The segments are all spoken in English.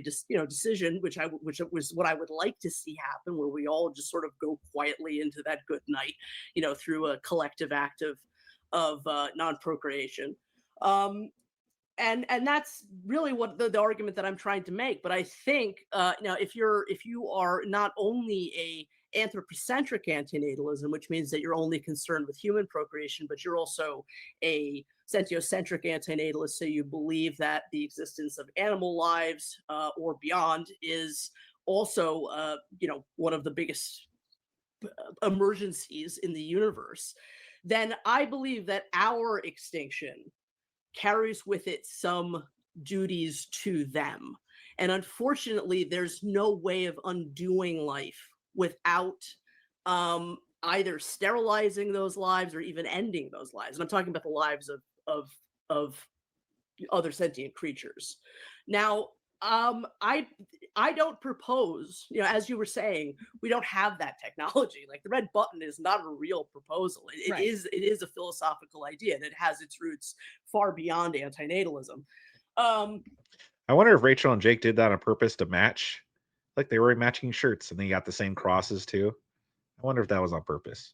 decision, which was what I would like to see happen, where we all just sort of go quietly into that good night, through a collective act of non-procreation. Um, and that's really what the argument that I'm trying to make. But I think if you are not only a anthropocentric antinatalism, which means that you're only concerned with human procreation, but you're also a sentiocentric antinatalist, so you believe that the existence of animal lives or beyond is also one of the biggest emergencies in the universe, then I believe that our extinction carries with it some duties to them. And unfortunately, there's no way of undoing life without either sterilizing those lives or even ending those lives. And I'm talking about the lives of other sentient creatures. Now, I don't propose, as you were saying, we don't have that technology. Like the red button is not a real proposal. Right. It is a philosophical idea that has its roots far beyond antinatalism. I wonder if Rachel and Jake did that on purpose to match. Like they were matching shirts and they got the same crosses too. I wonder if that was on purpose.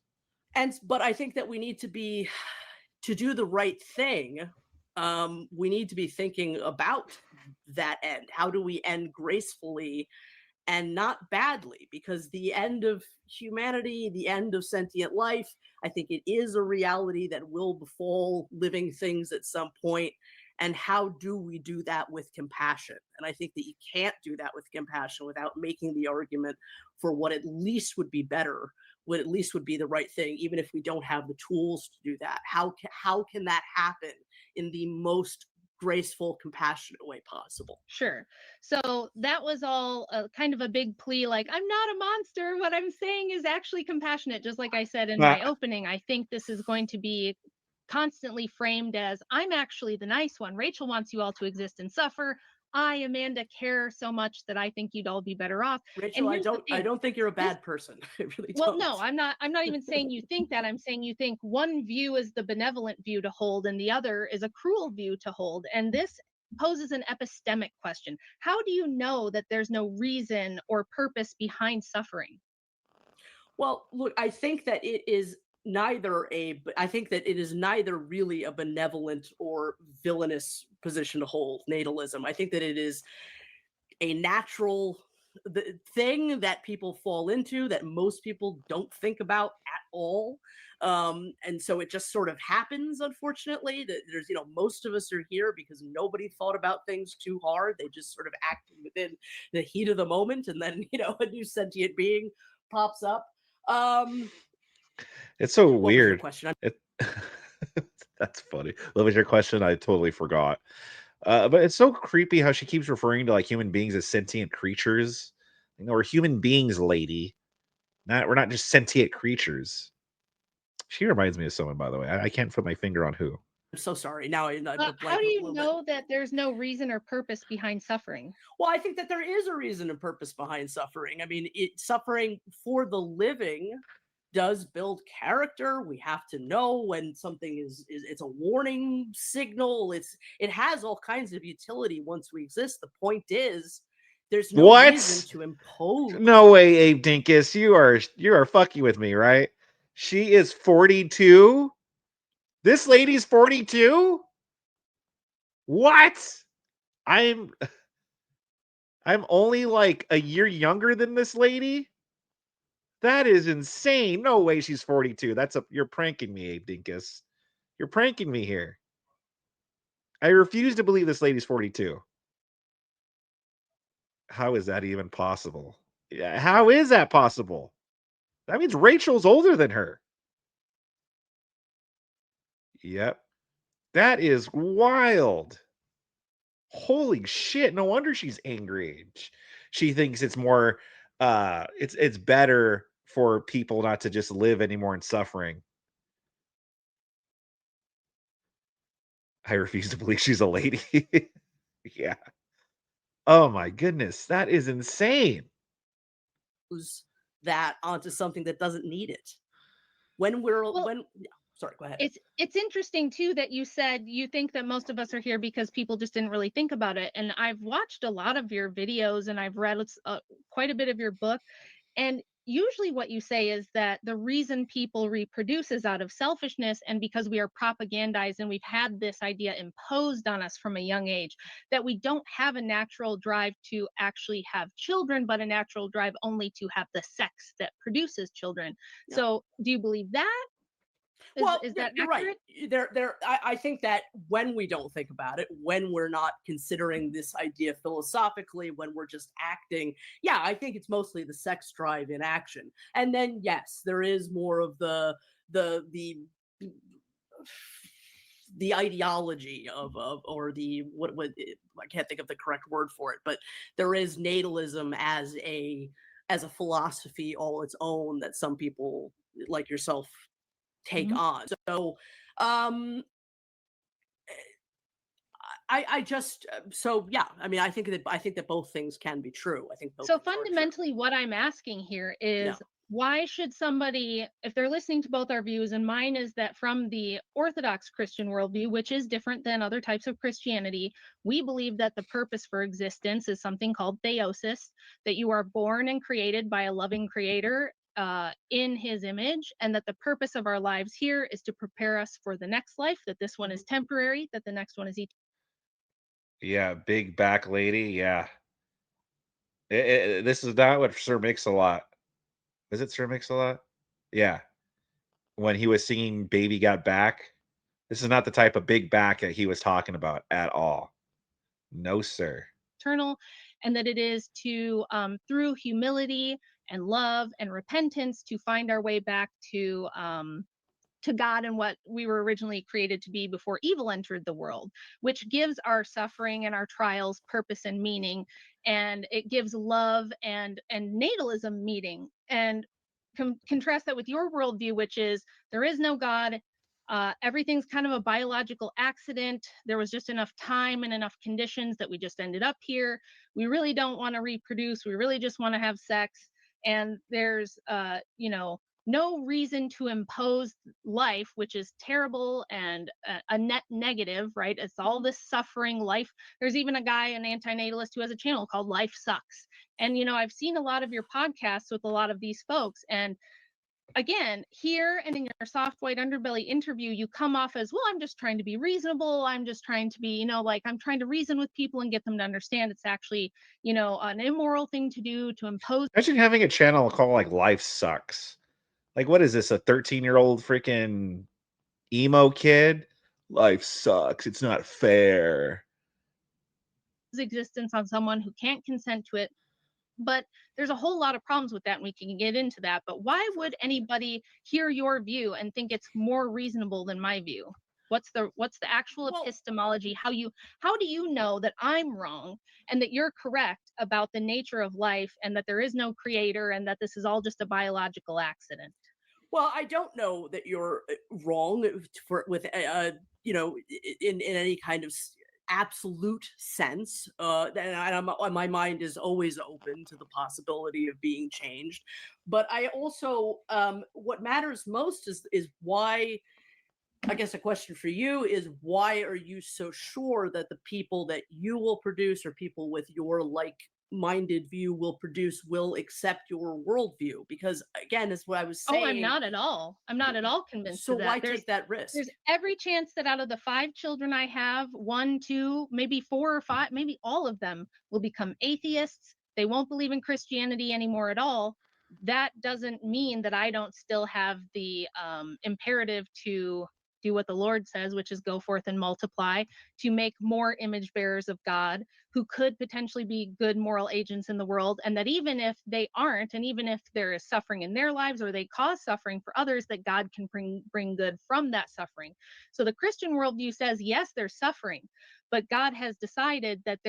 But I think that to do the right thing, we need to be thinking about that end. How do we end gracefully and not badly? Because the end of humanity, the end of sentient life, I think it is a reality that will befall living things at some point. And how do we do that with compassion? And I think that you can't do that with compassion without making the argument for what at least would be better, what at least would be the right thing, even if we don't have the tools to do that. How can that happen in the most graceful, compassionate way possible? Sure. So that was all kind of a big plea, like, I'm not a monster. What I'm saying is actually compassionate. Just like I said in my opening, I think this is going to be constantly framed as, I'm actually the nice one. Rachel wants you all to exist and suffer. I, Amanda, care so much that I think you'd all be better off. Rachel, I don't think you're a bad person. I really don't. Well, no, I'm not even saying you think that. I'm saying you think one view is the benevolent view to hold and the other is a cruel view to hold. And this poses an epistemic question. How do you know that there's no reason or purpose behind suffering? Well, look, I think that it is neither really a benevolent or villainous position to hold, natalism. I think that it is a natural thing that people fall into that most people don't think about at all. And so it just sort of happens, unfortunately, that there's, most of us are here because nobody thought about things too hard. They just sort of acted within the heat of the moment. And then, a new sentient being pops up. It's so What was your weird. question? That's funny. What was your question? I totally forgot. But it's so creepy how she keeps referring to like human beings as sentient creatures. We're human beings, lady. We're not just sentient creatures. She reminds me of someone, by the way. I can't put my finger on who. I'm so sorry. Now I How do you know that there's no reason or purpose behind suffering? Well, I think that there is a reason and purpose behind suffering. I mean, suffering for the living does build character. We have to know when something is it's a warning signal. It has all kinds of utility once we exist. The point is, there's no reason to impose. No way, Abe Dinkus. You are fucking with me, right? She is 42. This lady's 42. What? I'm only like a year younger than this lady. That is insane. No way she's 42. You're pranking me, Abe Dinkus. You're pranking me here. I refuse to believe this lady's 42. How is that even possible? How is that possible? That means Rachel's older than her. Yep. That is wild. Holy shit. No wonder she's angry. She thinks it's more it's better for people not to just live anymore in suffering. I refuse to believe she's a lady. Yeah. Oh my goodness, that is insane. That onto something that doesn't need it. sorry, go ahead. It's interesting too that you said you think that most of us are here because people just didn't really think about it. And I've watched a lot of your videos and I've read quite a bit of your book. And usually what you say is that the reason people reproduce is out of selfishness and because we are propagandized and we've had this idea imposed on us from a young age that we don't have a natural drive to actually have children, but a natural drive only to have the sex that produces children. Yeah. So do you believe that? Well, Is yeah, that you're right. accurate? I think that when we don't think about it, when we're not considering this idea philosophically, when we're just acting, yeah, I think it's mostly the sex drive in action. And then, yes, there is more of the the ideology of or the what I can't think of the correct word for it, but there is natalism as a philosophy all its own that some people like yourself take Mhm. on. So, um, I just so yeah. I mean, I think that both things can be true. I think both So things are true. fundamentally, what I'm asking here Yeah. is why should somebody, if they're listening to both our views, and mine is that from the Orthodox Christian worldview, which is different than other types of Christianity, we believe that the purpose for existence is something called theosis, that you are born and created by a loving creator in his image, and that the purpose of our lives here is to prepare us for the next life, that this one Mhm. is temporary, that the next one is eternal. Yeah, big back lady. Yeah. This is not what Sir Mix-a-Lot. Is it Sir Mix-a-Lot? Yeah. When he was singing Baby Got Back. This is not the type of big back that he was talking about at all. No, sir. Eternal, and that it is to through humility and love and repentance to find our way back to God and what we were originally created to be before evil entered the world, which gives our suffering and our trials purpose and meaning, and it gives love and natalism meaning. And contrast that with your worldview, which is there is no God. Everything's kind of a biological accident. There was just enough time and enough conditions that we just ended up here. We really don't want to reproduce. We really just want to have sex. And there's, no reason to impose life, which is terrible and a net negative, right? It's all this suffering life. There's even a guy, an anti-natalist, who has a channel called Life Sucks. And, I've seen a lot of your podcasts with a lot of these folks. And again, here and in your soft white underbelly interview, you come off as, well, I'm just trying to be reasonable. I'm just trying to be, like I'm trying to reason with people and get them to understand it's actually, an immoral thing to do to impose. Imagine having a channel called like Life Sucks. Like, what is this? A 13-year-old freaking emo kid? Life sucks. It's not fair. Existence on someone who can't consent to it. But there's a whole lot of problems with that, and we can get into that. But why would anybody hear your view and think it's more reasonable than my view? What's the actual Well, epistemology? How do you know that I'm wrong and that you're correct about the nature of life and that there is no creator and that this is all just a biological accident? well, I don't know that you're wrong for with in any kind of absolute sense. My mind is always open to the possibility of being changed. But I also, what matters most is why. I guess a question for you is why are you so sure that the people that you will produce or people with your like-minded view will produce will accept your worldview? Because again, as what I was Oh, I'm saying, not at all. I'm not at all convinced so of that. why take that risk? There's every chance that out of the 5 children I have, 1, 2, maybe 4 or 5, maybe all of them will become atheists. They won't believe in Christianity anymore at all. That doesn't mean that I don't still have the imperative to do what the Lord says, which is go forth and multiply, to make more image bearers of God who could potentially be good moral agents in the world. And that even if they aren't, and even if there is suffering in their lives or they cause suffering for others, that God can bring good from that suffering. So the Christian worldview says, yes, there's suffering, but God has decided that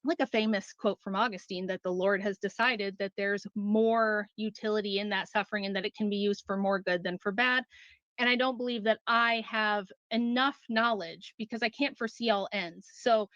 like a famous quote from Augustine, that the Lord has decided that there's more utility in that suffering and that it can be used for more good than for bad. And I don't believe that I have enough knowledge because I can't foresee all ends. So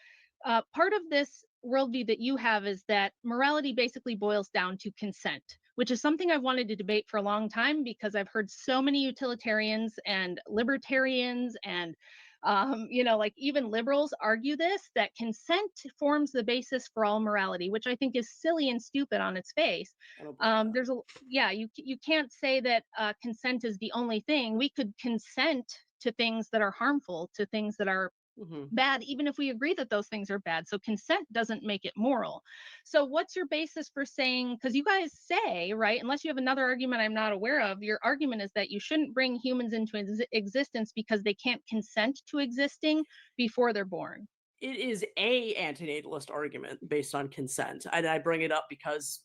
part of this worldview that you have is that morality basically boils down to consent. which is something I've wanted to debate for a long time because I've heard so many utilitarians and libertarians and like even liberals argue this, that consent forms the basis for all morality, which I think is silly and stupid on its face. I don't believe that. There's a yeah, you can't say that consent is the only thing. We could consent to things that are harmful, to things that are Mhm. bad, even if we agree that those things are bad. So consent doesn't make it moral. So what's your basis for saying, because you guys say, right, unless you have another argument I'm not aware of, your argument is that you shouldn't bring humans into existence because they can't consent to existing before they're born. It is a anti-natalist argument based on consent, and I bring it up because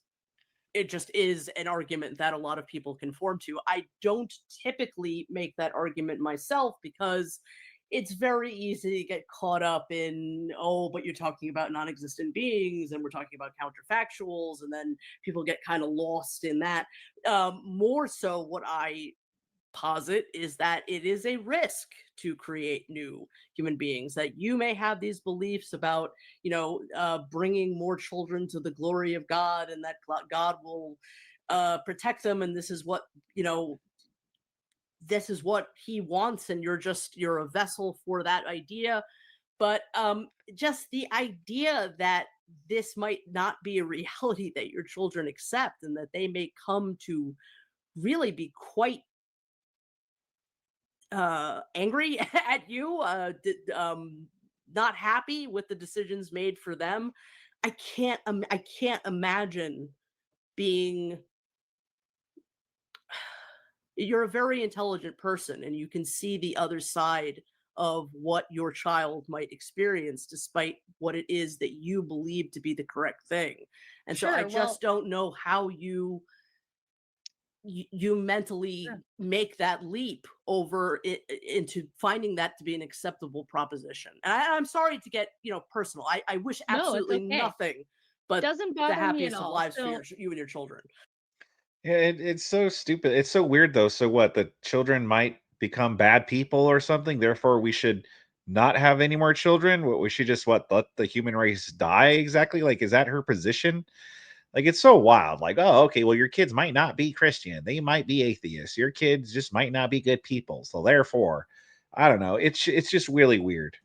it just is an argument that a lot of people conform to. I don't typically make that argument myself because it's very easy to get caught up in, oh, but you're talking about non-existent beings and we're talking about counterfactuals, and then people get kind of lost in that. More so, what I posit is that it is a risk to create new human beings, that you may have these beliefs about bringing more children to the glory of God, and that God will protect them, and this is what he wants, and you're a vessel for that idea. But just the idea that this might not be a reality that your children accept, and that they may come to really be quite angry at you, not happy with the decisions made for them. I can't imagine being. You're a very intelligent person, and you can see the other side of what your child might experience, despite what it is that you believe to be the correct thing. And so I Sure. Well, just don't know how you mentally sure. make that leap over into finding that to be an acceptable proposition. And I'm sorry to get personal. I wish No, it's absolutely okay. nothing but Doesn't the bother me at happiest of all. lives for So you and your children. Yeah, it's so stupid. It's so weird though. So what? The children might become bad people or something. Therefore, we should not have any more children. What we should just let the human race die exactly? Like, is that her position? Like, it's so wild. Like, oh, okay, well, your kids might not be Christian. They might be atheists. Your kids just might not be good people. So therefore, I don't know. It's just really weird.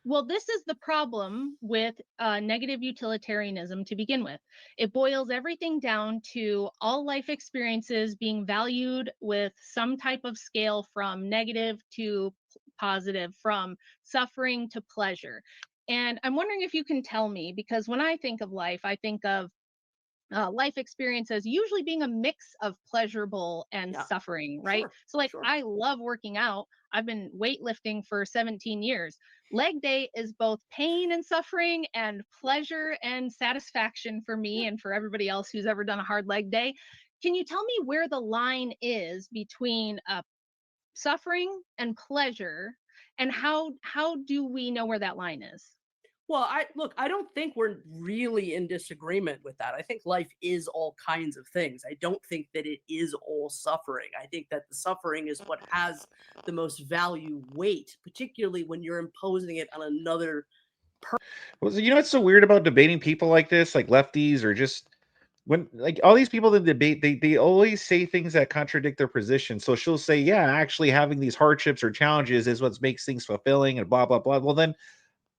Well, this is the problem with negative utilitarianism to begin with. It boils everything down to all life experiences being valued with some type of scale from negative to positive, from suffering to pleasure. And I'm wondering if you can tell me, because when I think of life, I think of life experience as usually being a mix of pleasurable and Yeah, suffering, right? sure, So, like, sure. I love working out. I've been weightlifting for 17 years. Leg day is both pain and suffering and pleasure and satisfaction for me Yeah. and for everybody else who's ever done a hard leg day. Can you tell me where the line is between suffering and pleasure, and how do we know where that line is? Well, I don't think we're really in disagreement with that. I think life is all kinds of things. I don't think that it is all suffering. I think that the suffering is what has the most value weight, particularly when you're imposing it on another. Well, so, what's so weird about debating people like this, like lefties, or just when like all these people that debate, they always say things that contradict their position. So she'll say, "Yeah, actually, having these hardships or challenges is what makes things fulfilling," and blah blah blah. Well, then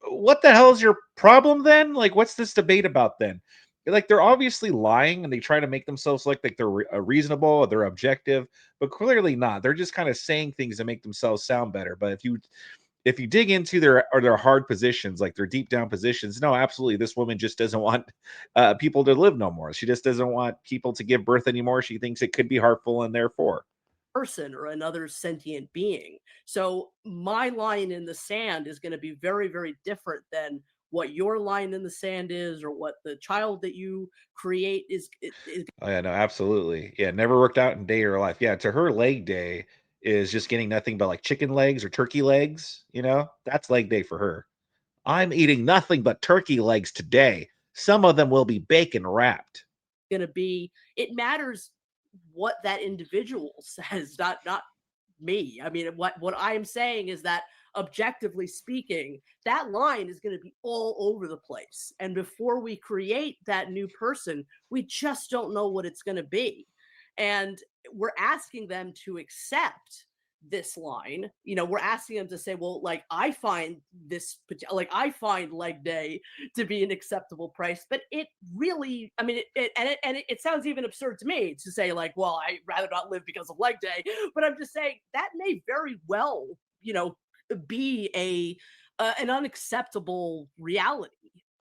what the hell is your problem then? Like, what's this debate about then? Like, they're obviously lying and they try to make themselves look like they're reasonable or they're objective, but clearly not. They're just kind of saying things to make themselves sound better. But if you dig into their hard positions, like their deep down positions, no, absolutely, this woman just doesn't want people to live no more. She just doesn't want people to give birth anymore. She thinks it could be harmful, and therefore, Person or another sentient being. So my line in the sand is going to be very, very different than what your line in the sand is, or what the child that you create is. oh yeah, no, absolutely, yeah, never worked out in a day of her life. Yeah, to her, leg day is just getting nothing but like chicken legs or turkey legs. That's leg day for her. I'm eating nothing but turkey legs today. Some of them will be bacon wrapped. Going to be. It matters what that individual says, not me. I mean, what I'm saying is that, objectively speaking, that line is going to be all over the place, and before we create that new person, we just don't know what it's going to be. And we're asking them to accept this line. We're asking them to say, well, like, I find I find leg day to be an acceptable price. But it really, I mean, it sounds even absurd to me to say, like, well, I'd rather not live because of leg day. But I'm just saying that may very well, be an unacceptable reality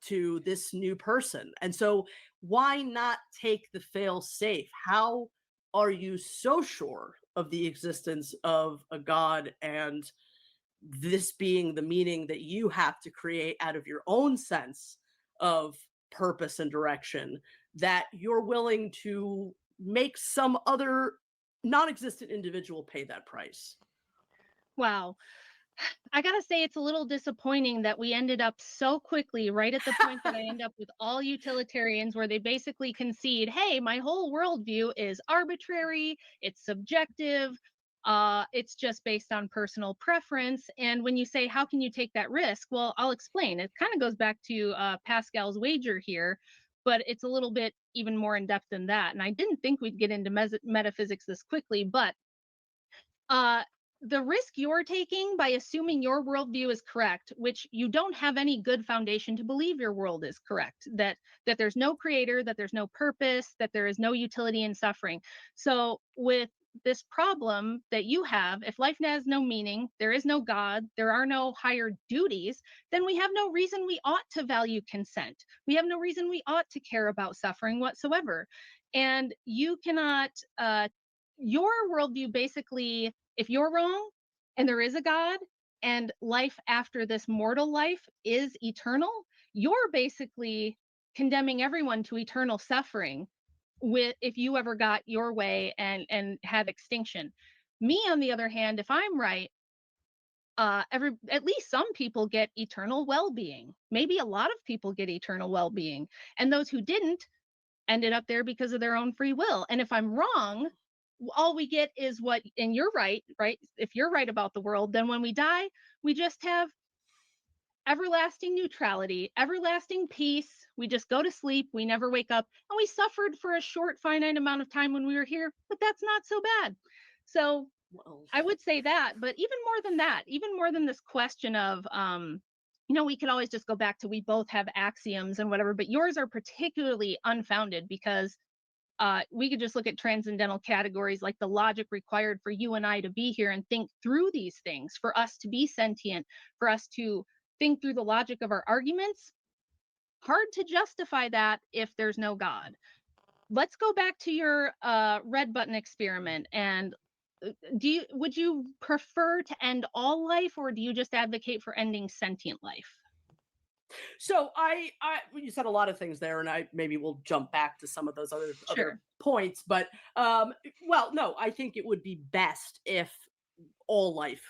to this new person. And so why not take the fail safe? How are you so sure of the existence of a God and this being the meaning that you have to create out of your own sense of purpose and direction, that you're willing to make some other non-existent individual pay that price? Wow. I gotta say, it's a little disappointing that we ended up so quickly right at the point that I end up with all utilitarians, where they basically concede, hey, my whole worldview is arbitrary, it's subjective, it's just based on personal preference. And when you say, how can you take that risk? Well, I'll explain. It kind of goes back to Pascal's wager here, but it's a little bit even more in depth than that. And I didn't think we'd get into metaphysics this quickly, but uh, the risk you're taking by assuming your worldview is correct, which you don't have any good foundation to believe your world is correct, that there's no creator, that there's no purpose, that there is no utility in suffering. So with this problem that you have, if life has no meaning, there is no God, there are no higher duties, then we have no reason we ought to value consent. We have no reason we ought to care about suffering whatsoever. And you cannot your worldview basically, if you're wrong and there is a God and life after this mortal life is eternal, you're basically condemning everyone to eternal suffering with if you ever got your way and had extinction. Me, on the other hand, if I'm right, at least some people get eternal well-being. Maybe a lot of people get eternal well-being, and those who didn't ended up there because of their own free will. And if I'm wrong, all we get is what, and you're right, right? If you're right about the world, then when we die, we just have everlasting neutrality, everlasting peace. We just go to sleep, we never wake up, and we suffered for a short, finite amount of time when we were here, but that's not so bad. So Well, I would say that, but even more than that, even more than this question of, we could always just go back to we both have axioms and whatever, but yours are particularly unfounded because we could just look at transcendental categories like the logic required for you and I to be here and think through these things, for us to be sentient, for us to think through the logic of our arguments. Hard to justify that if there's no God. Let's go back to your red button experiment. And would you prefer to end all life, or do you just advocate for ending sentient life? so you said a lot of things there, and I maybe we'll jump back to some of those other Sure. points. But well, no, I think it would be best if all life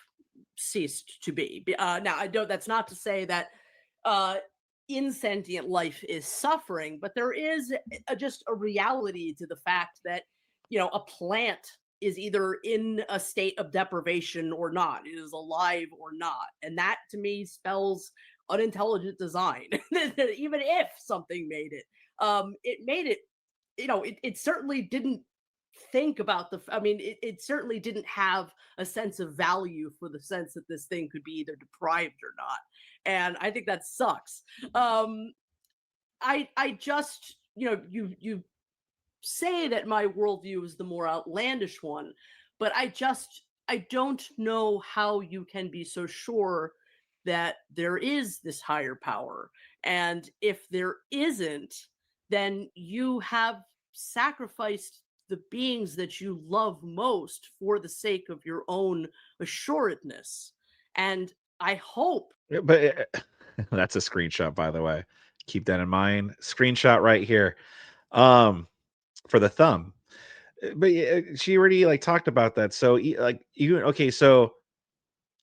ceased to be. Now, I don't. That's not to say that uh, insentient life is suffering, but there is just a reality to the fact that a plant is either in a state of deprivation or not. It is alive or not, and that to me spells unintelligent design. Even if something made it, it made it. It certainly didn't think about it certainly didn't have a sense of value for the sense that this thing could be either deprived or not. And I think that sucks. I just, you say that my worldview is the more outlandish one, but I don't know how you can be so sure that there is this higher power. And if there isn't, then you have sacrificed the beings that you love most for the sake of your own assuredness. And I hope. Yeah, but that's a screenshot, by the way. Keep that in mind. Screenshot right here. Um, for the thumb. But yeah, she already like talked about that. So like even okay, so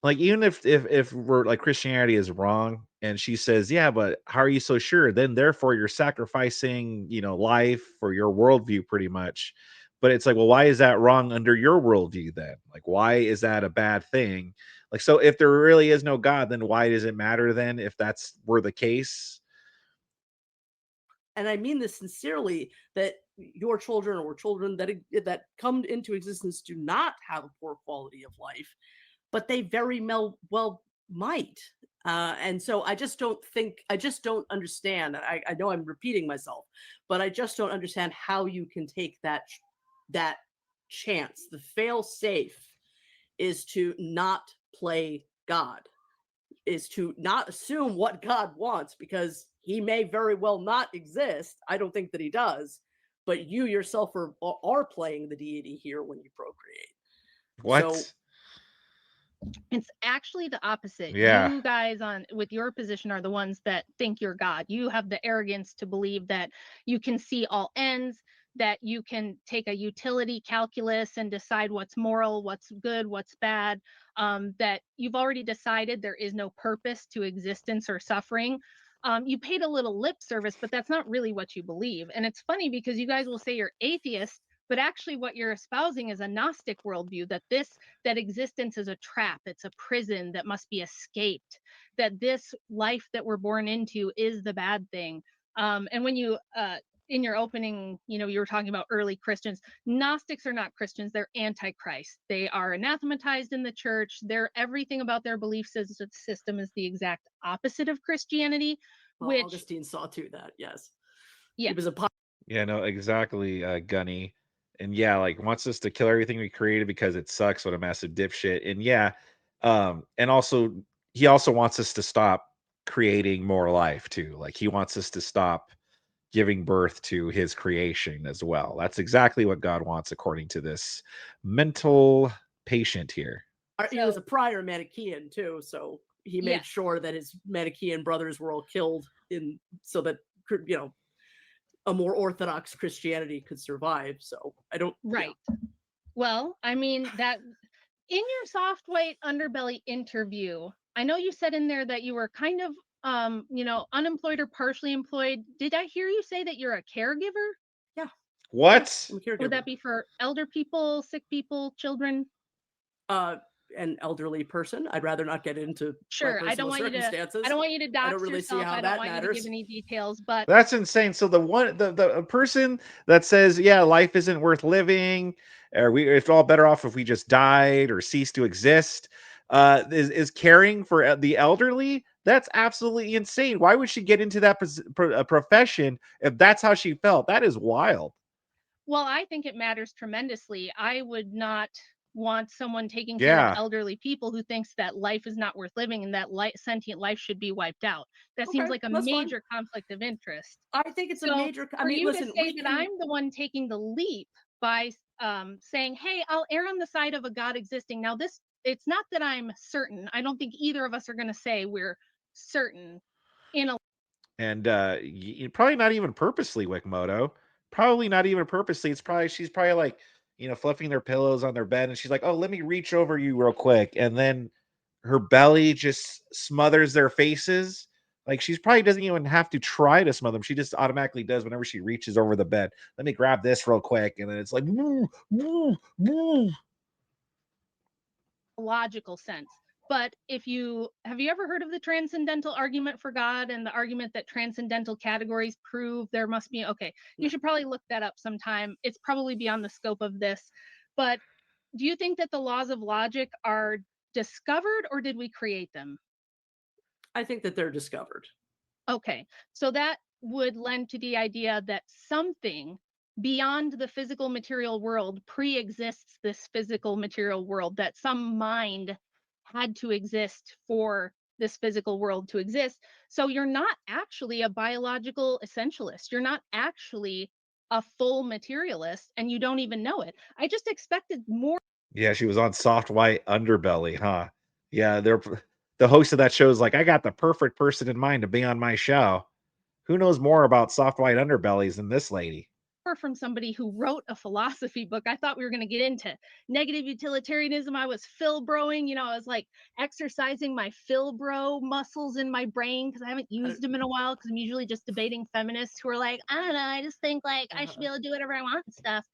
like even if we're like Christianity is wrong, and she says, yeah, but how are you so sure? Then therefore you're sacrificing, life for your worldview pretty much. But it's like, well, why is that wrong under your worldview then? Like, why is that a bad thing? Like, so if there really is no God, then why does it matter then if that's were the case? and I mean this sincerely, that your children or children that come into existence do not have a poor quality of life, but they very well might. And so I just don't think, I just don't understand. I know I'm repeating myself, but I just don't understand how you can take that chance. The fail safe is to not play God, is to not assume what God wants, because he may very well not exist. I don't think that he does, but you yourself are playing the deity here when you procreate. So What? It's actually the opposite. Yeah. You guys on with your position are the ones that think you're God. You have the arrogance to believe that you can see all ends, that you can take a utility calculus and decide what's moral, what's good, what's bad, that you've already decided there is no purpose to existence or suffering. You paid a little lip service, but that's not really what you believe. And it's funny because you guys will say you're atheist, but actually what you're espousing is a Gnostic worldview, that existence is a trap, it's a prison that must be escaped, that this life that we're born into is the bad thing. And when you in your opening, you were talking about early Christians. Gnostics are not Christians, they're antichrist. They are anathematized in the church. Everything about their belief system is the exact opposite of Christianity, well, which Augustine saw to that. Yes, yeah, he was a Yeah, no, exactly, Gunny. And yeah, like wants us to kill everything we created because it sucks. What a massive dipshit. And yeah, and also he also wants us to stop creating more life too. Like he wants us to stop giving birth to his creation as well. That's exactly what God wants, according to this mental patient here. he was so a prior Manichaean too, so he made yes, sure that his Manichaean brothers were all killed in so that a more orthodox Christianity could survive. So I don't. right. Well, I mean, that in your soft white underbelly interview, I know you said in there that you were kind of unemployed or partially employed. Did I hear you say that you're a caregiver? Yeah, What? I'm a caregiver. Would that be for elder people, sick people, children? An elderly person. I'd rather not get into my Sure. personal circumstances. I don't want you to I don't dox really see yourself. how I don't that want you to give matters. any details, but That's insane. So the person that says, yeah, life isn't worth living, or it's all better off if we just died or ceased to exist, is caring for the elderly. That's absolutely insane. Why would she get into that profession if that's how she felt? That is wild. well, I think it matters tremendously. I would not want someone taking care of Yeah. elderly people who thinks that life is not worth living and that sentient life should be wiped out. That seems Okay, like a that's fine. major conflict of interest. I think it's a So major. I for mean, you to listen, say that I'm the one taking the leap by saying, "Hey, I'll err on the side of a God existing." Now, it's not that I'm certain. I don't think either of us are going to say we're certain in a And probably not even purposely, Wikimoto. Probably not even purposely. It's probably she's probably like, fluffing their pillows on their bed, and she's like, "Oh, let me reach over you real quick," and then her belly just smothers their faces. Like she's probably doesn't even have to try to smother them. She just automatically does whenever she reaches over the bed. Let me grab this real quick, and then it's like, woo, woo, woo. logical sense. But if you have you ever heard of the transcendental argument for God and the argument that transcendental categories prove there must be okay, you No. should probably look that up sometime. It's probably beyond the scope of this. But do you think that the laws of logic are discovered or did we create them? I think that they're discovered. Okay. So that would lend to the idea that something beyond the physical material world pre-exists this physical material world, that some mind had to exist for this physical world to exist. So you're not actually a biological essentialist. You're not actually a full materialist and you don't even know it. I just expected more. Yeah, she was on Soft White Underbelly, huh? Yeah, the host of that show is like, I got the perfect person in mind to be on my show. Who knows more about soft white underbellies than this lady? From somebody who wrote a philosophy book. I thought we were going to get into negative utilitarianism. I was Philbroing, I was like exercising my Philbro muscles in my brain because I haven't used them in a while because I'm usually just debating feminists who are like, I don't know, I just think like I should be able to do whatever I want and stuff.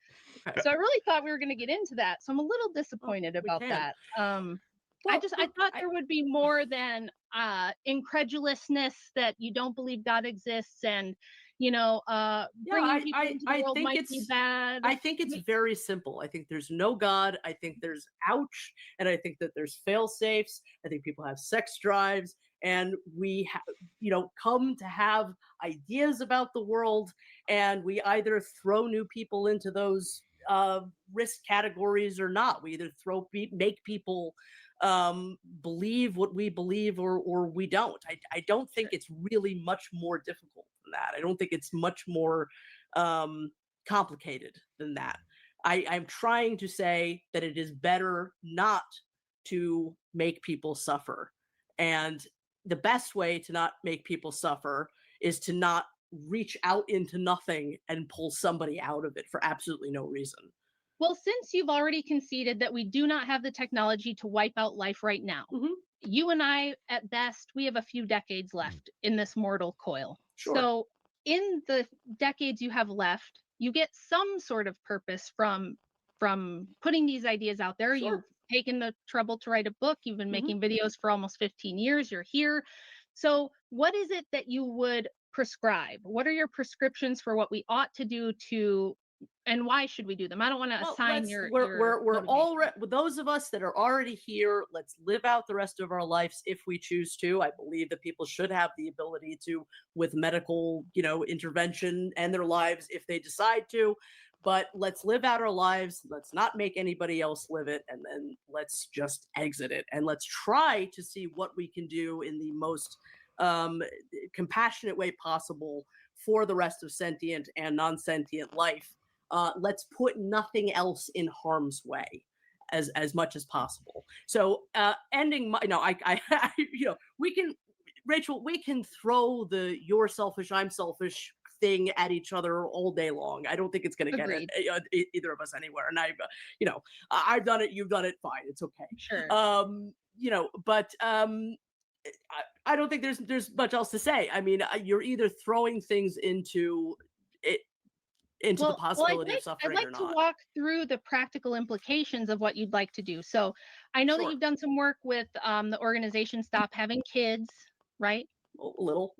Okay. So I really thought we were going to get into that. So I'm a little Well, disappointed we about can. that. Well, I look, thought there would be more than incredulousness that you don't believe God exists and bringing people into the world think might be bad. I think it's very simple. I think there's no God. I think there's ouch, and I think that there's fail safes. I think people have sex drives, and we come to have ideas about the world, and we either throw new people into those risk categories or not. We either make people believe what we believe, or we don't. I don't think it's really much more difficult than that. I don't think it's much more complicated than that. I'm trying to say that it is better not to make people suffer, and the best way to not make people suffer is to not reach out into nothing and pull somebody out of it for absolutely no reason. Well, since you've already conceded that we do not have the technology to wipe out life right now, you and I, at best, we have a few decades left in this mortal coil. Sure. So in the decades you have left, you get some sort of purpose from putting these ideas out there. Sure. You've taken the trouble to write a book. You've been making videos for almost 15 years. You're here. So what is it that you would prescribe? What are your prescriptions for what we ought to do and why should we do them? I don't want to assign we're all those of us that are already here. Let's live out the rest of our lives if we choose to. I believe that people should have the ability to, with medical, intervention, end their lives if they decide to. But let's live out our lives. Let's not make anybody else live it, and then let's just exit it. And let's try to see what we can do in the most compassionate way possible for the rest of sentient and non-sentient life. Let's put nothing else in harm's way as much as possible. So ending my we can, Rachel, we can throw the you're selfish, I'm selfish thing at each other all day long. I don't think it's going to get either of us anywhere. And I've done it, you've done it, fine, it's okay. Sure. But I don't think there's much else to say. I mean, you're either throwing things into the possibility of suffering I'd like or not. to walk through the practical implications of what you'd like to do. So I know that you've done some work with the organization Stop Having Kids, right? A little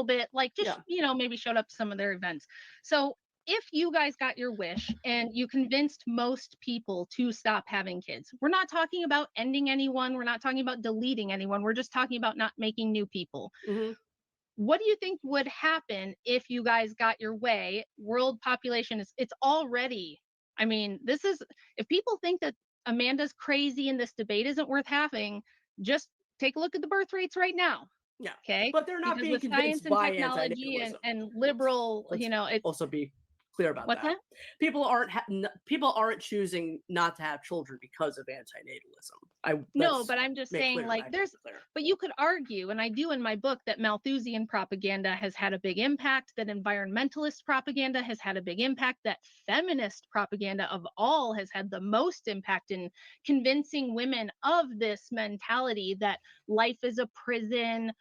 bit, like just, maybe showed up to some of their events. So if you guys got your wish and you convinced most people to stop having kids, we're not talking about ending anyone. We're not talking about deleting anyone. We're just talking about not making new people. What do you think would happen if you guys got your way? World population it's already, I mean, if people think that Amanda's crazy and this debate isn't worth having, just take a look at the birth rates right now. Yeah. Okay. But they're not being convinced by technology and liberal, it's also be clear about what's that? People aren't choosing not to have children because of anti-natalism. No, but I'm just saying, like, but you could argue, and I do in my book, that Malthusian propaganda has had a big impact, that environmentalist propaganda has had a big impact, that feminist propaganda of all has had the most impact in convincing women of this mentality that life is a prison,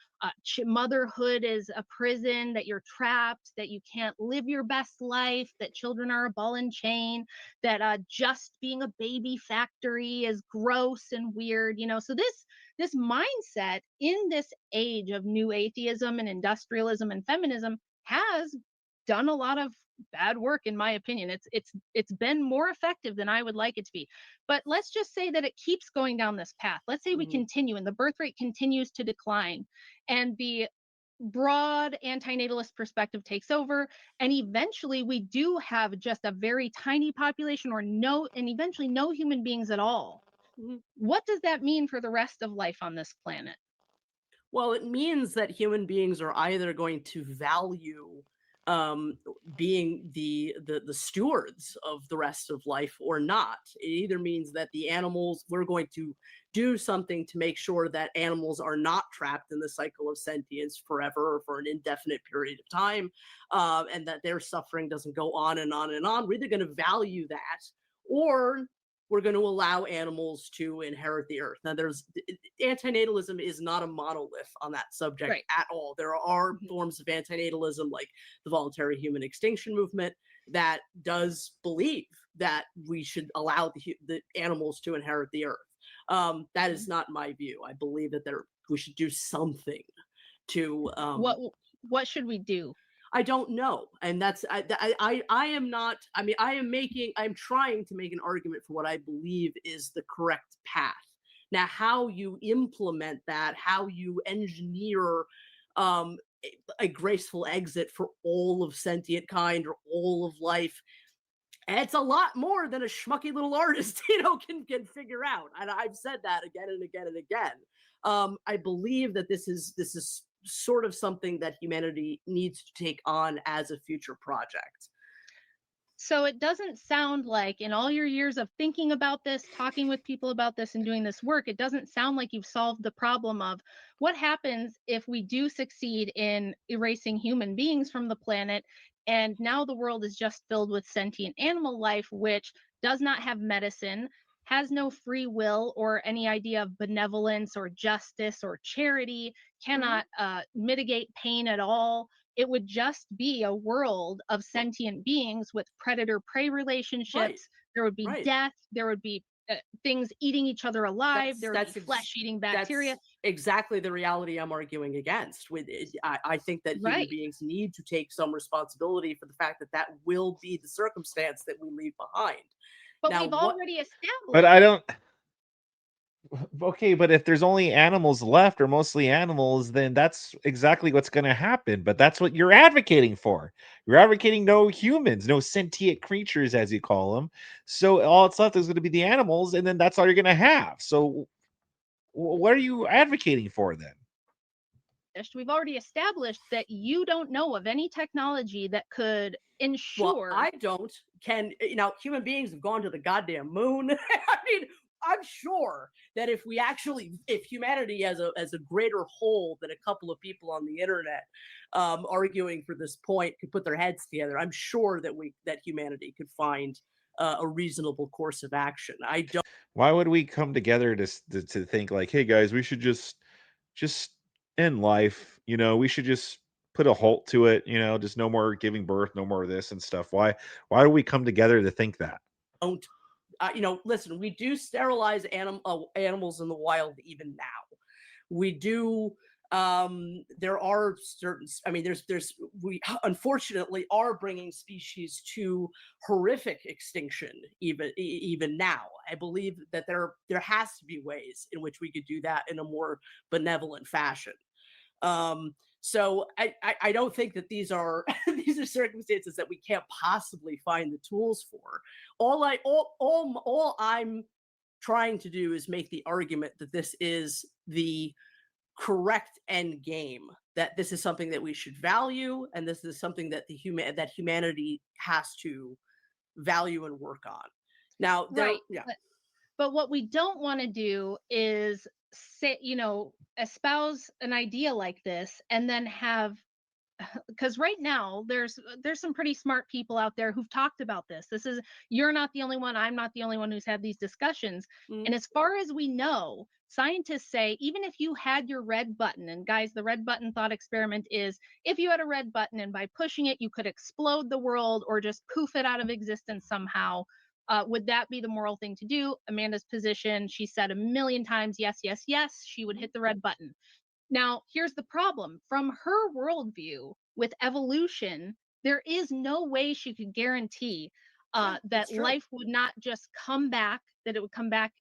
motherhood is a prison, that you're trapped, that you can't live your best life, that children are a ball and chain, that just being a baby factory is gross and weird, so this mindset in this age of new atheism and industrialism and feminism has done a lot of bad work, in my opinion. It's been more effective than I would like it to be. But let's just say that it keeps going down this path. Let's say we continue and the birth rate continues to decline and the broad anti-natalist perspective takes over, and eventually we do have just a very tiny population and eventually no human beings at all. What does that mean for the rest of life on this planet? Well, it means that human beings are either going to value being the stewards of the rest of life or not. It either means that we're going to do something to make sure that animals are not trapped in the cycle of sentience forever or for an indefinite period of time, and that their suffering doesn't go on and on and on. We're either going to value that, or we're going to allow animals to inherit the earth. Now, antinatalism is not a monolith on that subject at all. There are forms of antinatalism, like the voluntary human extinction movement, that does believe that we should allow the animals to inherit the earth. That is not my view. I believe that we should do something to. What should we do? I don't know, and that's I am not. I mean, I'm trying to make an argument for what I believe is the correct path. Now, how you implement that, how you engineer um, a graceful exit for all of sentient kind or all of life, it's a lot more than a schmucky little artist, can figure out. And I've said that again and again and again. I believe that this is sort of something that humanity needs to take on as a future project. So it doesn't sound like, in all your years of thinking about this, talking with people about this, and doing this work, it doesn't sound like you've solved the problem of what happens if we do succeed in erasing human beings from the planet. And now the world is just filled with sentient animal life, which does not have medicine, has no free will or any idea of benevolence or justice or charity, Mhm. cannot mitigate pain at all. It would just be a world of sentient beings with predator prey Right, relationships. There would be right. death. There would be things eating each other alive. That's There would be that's ex- flesh eating bacteria. that's exactly the reality I'm arguing against. I think that human Right. beings need to take some responsibility for the fact that that will be the circumstance that we leave behind. But Now, we've what already But established. I don't. Okay, but if there's only animals left or mostly animals, then that's exactly what's going to happen. But that's what you're advocating for. You're advocating no humans, no sentient creatures, as you call them. So all that's left is going to be the animals, and then that's all you're going to have. So what are you advocating for then? We've already established that you don't know of any technology that could Well, ensure. I don't. Human beings have gone to the goddamn moon. I mean, I'm sure that if humanity as a greater whole than a couple of people on the internet arguing for this point could put their heads together, I'm sure that humanity could find a reasonable course of action. I don't. Why would we come together to think like, hey guys, we should just end life. We should just put a halt to it. Just no more giving birth, no more of this and stuff. Why do we come together to think that? Listen, we do sterilize animals in the wild even now. We do. There are certain. I mean, we unfortunately are bringing species to horrific extinction even now. I believe that there has to be ways in which we could do that in a more benevolent fashion. So I don't think that these are these are circumstances that we can't possibly find the tools for. All I'm trying to do is make the argument that this is the correct end game, that this is something that we should value, and this is something that that humanity has to value and work on. Now there, Right. yeah. But what we don't want to do is say, espouse an idea like this and then have, because right now there's some pretty smart people out there who've talked about this. You're not the only one, I'm not the only one who's had these discussions. Mm, And as far as we know, scientists say even if you had your red button, and guys, the red button thought experiment is, if you had a red button and by pushing it you could explode the world or just poof it out of existence somehow, would that be the moral thing to do? Amanda's position, she said a million times, yes, yes, yes, she would hit the red button. Now, here's the problem. From her worldview with evolution, there is no way she could guarantee yeah, that that's true. life would not just come back, that it would come back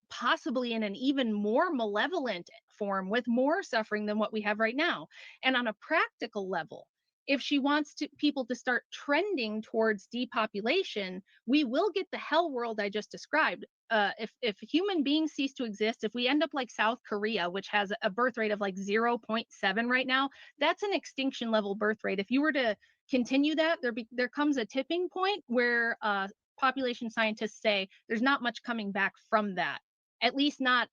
possibly in an even more malevolent form with more suffering than what we have right now. And on a practical level, if she wants people to start trending towards depopulation, we will get the hell world I just described. If human beings cease to exist, if we end up like South Korea, which has a birth rate of like 0.7 right now, that's an extinction level birth rate. If you were to continue that, there comes a tipping point where population scientists say there's not much coming back from that. At least not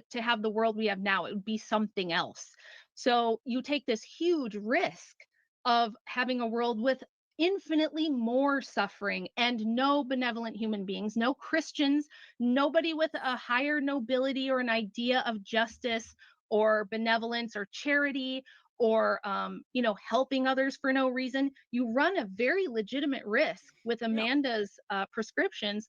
to have the world we have now. It would be something else. So you take this huge risk of having a world with infinitely more suffering and no benevolent human beings, no Christians, nobody with a higher nobility or an idea of justice or benevolence or charity or helping others for no reason. You run a very legitimate risk with Yeah. Amanda's prescriptions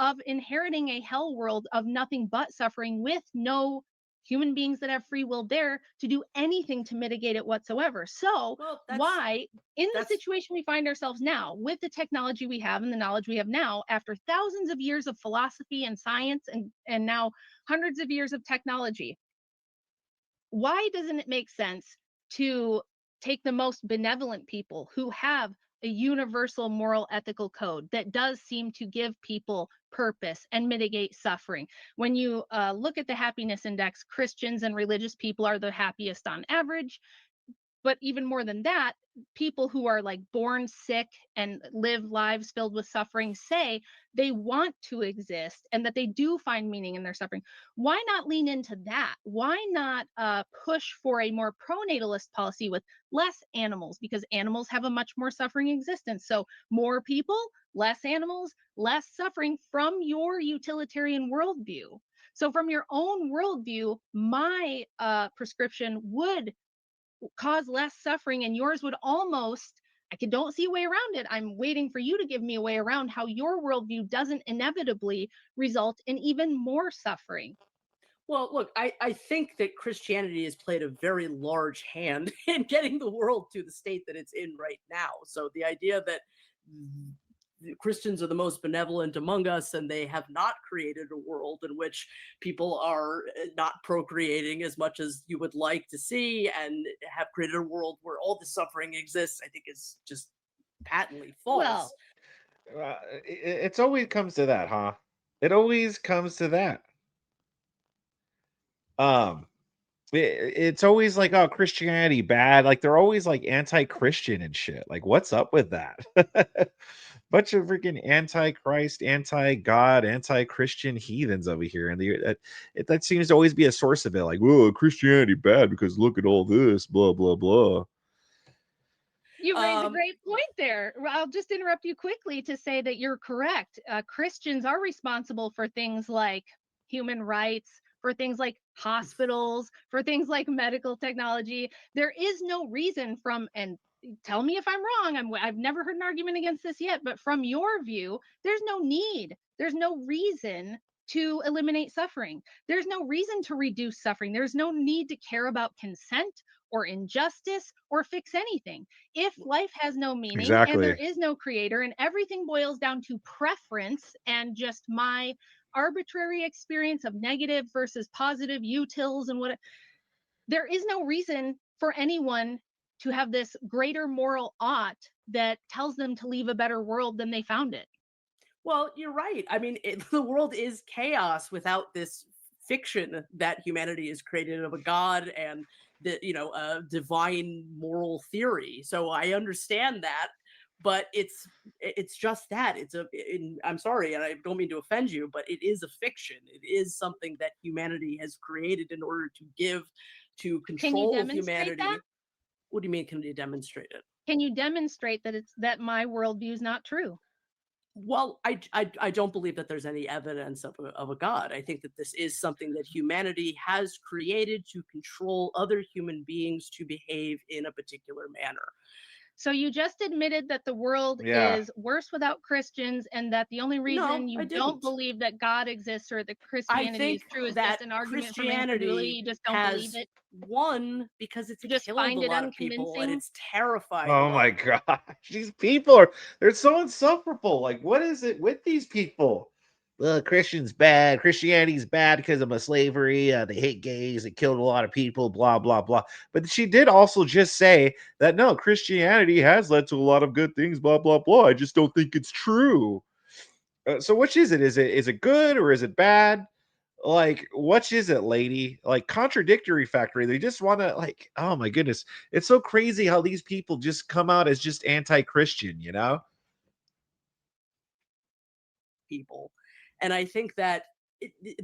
of inheriting a hell world of nothing but suffering with no human beings that have free will there to do anything to mitigate it whatsoever. So Well, why, in the that's situation we find ourselves now, with the technology we have and the knowledge we have now, after thousands of years of philosophy and science and now hundreds of years of technology, why doesn't it make sense to take the most benevolent people who have a universal moral ethical code that does seem to give people purpose and mitigate suffering? When you look at the happiness index, Christians and religious people are the happiest on average. But even more than that, people who are like born sick and live lives filled with suffering say they want to exist and that they do find meaning in their suffering. Why not lean into that? Why not push for a more pronatalist policy with less animals? Because animals have a much more suffering existence. So more people, less animals, less suffering from your utilitarian worldview. So from your own worldview, my prescription would cause less suffering, and yours would almost, don't see a way around it. I'm waiting for you to give me a way around how your worldview doesn't inevitably result in even more suffering. Well, look, I think that Christianity has played a very large hand in getting the world to the state that it's in right now. So the idea that Christians are the most benevolent among us and they have not created a world in which people are not procreating as much as you would like to see and have created a world where all the suffering exists, I think is just patently Well, false. It's always comes to that, huh? It always comes to that. Um, it's always like, oh, Christianity bad. Like they're always like anti-Christian and shit. Like, what's up with that? Bunch of freaking anti-Christ, anti-God, anti-Christian heathens over here, and that seems to always be a source of it. Like, whoa, Christianity bad because look at all this, blah blah blah. you raise a Um, great point there. I'll just interrupt you quickly to say that you're correct. Christians are responsible for things like human rights, for things like hospitals, for things like medical technology. There is no reason from, and tell me if I'm wrong, I've never heard an argument against this yet, but from your view, there's no need, there's no reason to eliminate suffering. There's no reason to reduce suffering. There's no need to care about consent or injustice or fix anything. If life has no meaning and there Exactly. is no creator and everything boils down to preference and just my arbitrary experience of negative versus positive utils and what, there is no reason for anyone to have this greater moral ought that tells them to leave a better world than they found it. well, you're right. I mean, the world is chaos without this fiction that humanity is created of a god and the a divine moral theory. So I understand that, but it's just that I'm sorry, and I don't mean to offend you, but it is a fiction. It is something that humanity has created in order to give to Can you control demonstrate that? humanity. What do you mean? Can you demonstrate it? Can you demonstrate that it's that my worldview is not true? Well, I don't believe that there's any evidence of a god. I think that this is something that humanity has created to control other human beings to behave in a particular manner. So you just admitted that the world Yeah. is worse without Christians and that the only No, reason I you don't didn't. believe that God exists or that I Christianity is think true is that just an argument from incredulity. Christianity You just don't believe has it. won because it's You just killed a find it lot of people and unconvincing. it's terrified a Oh lot my of people. god, these people they're so insufferable. Like, what is it with these people? Christians bad. Christianity's bad because of slavery. They hate gays. It killed a lot of people. Blah blah blah. But she did also just say that no, Christianity has led to a lot of good things. Blah blah blah. I just don't think it's true. So which is it? Is it good or is it bad? Like, what is it, lady? Like, contradictory factory. They just want to, like, oh my goodness, it's so crazy how these people just come out as just anti-Christian, you know? People. And I think that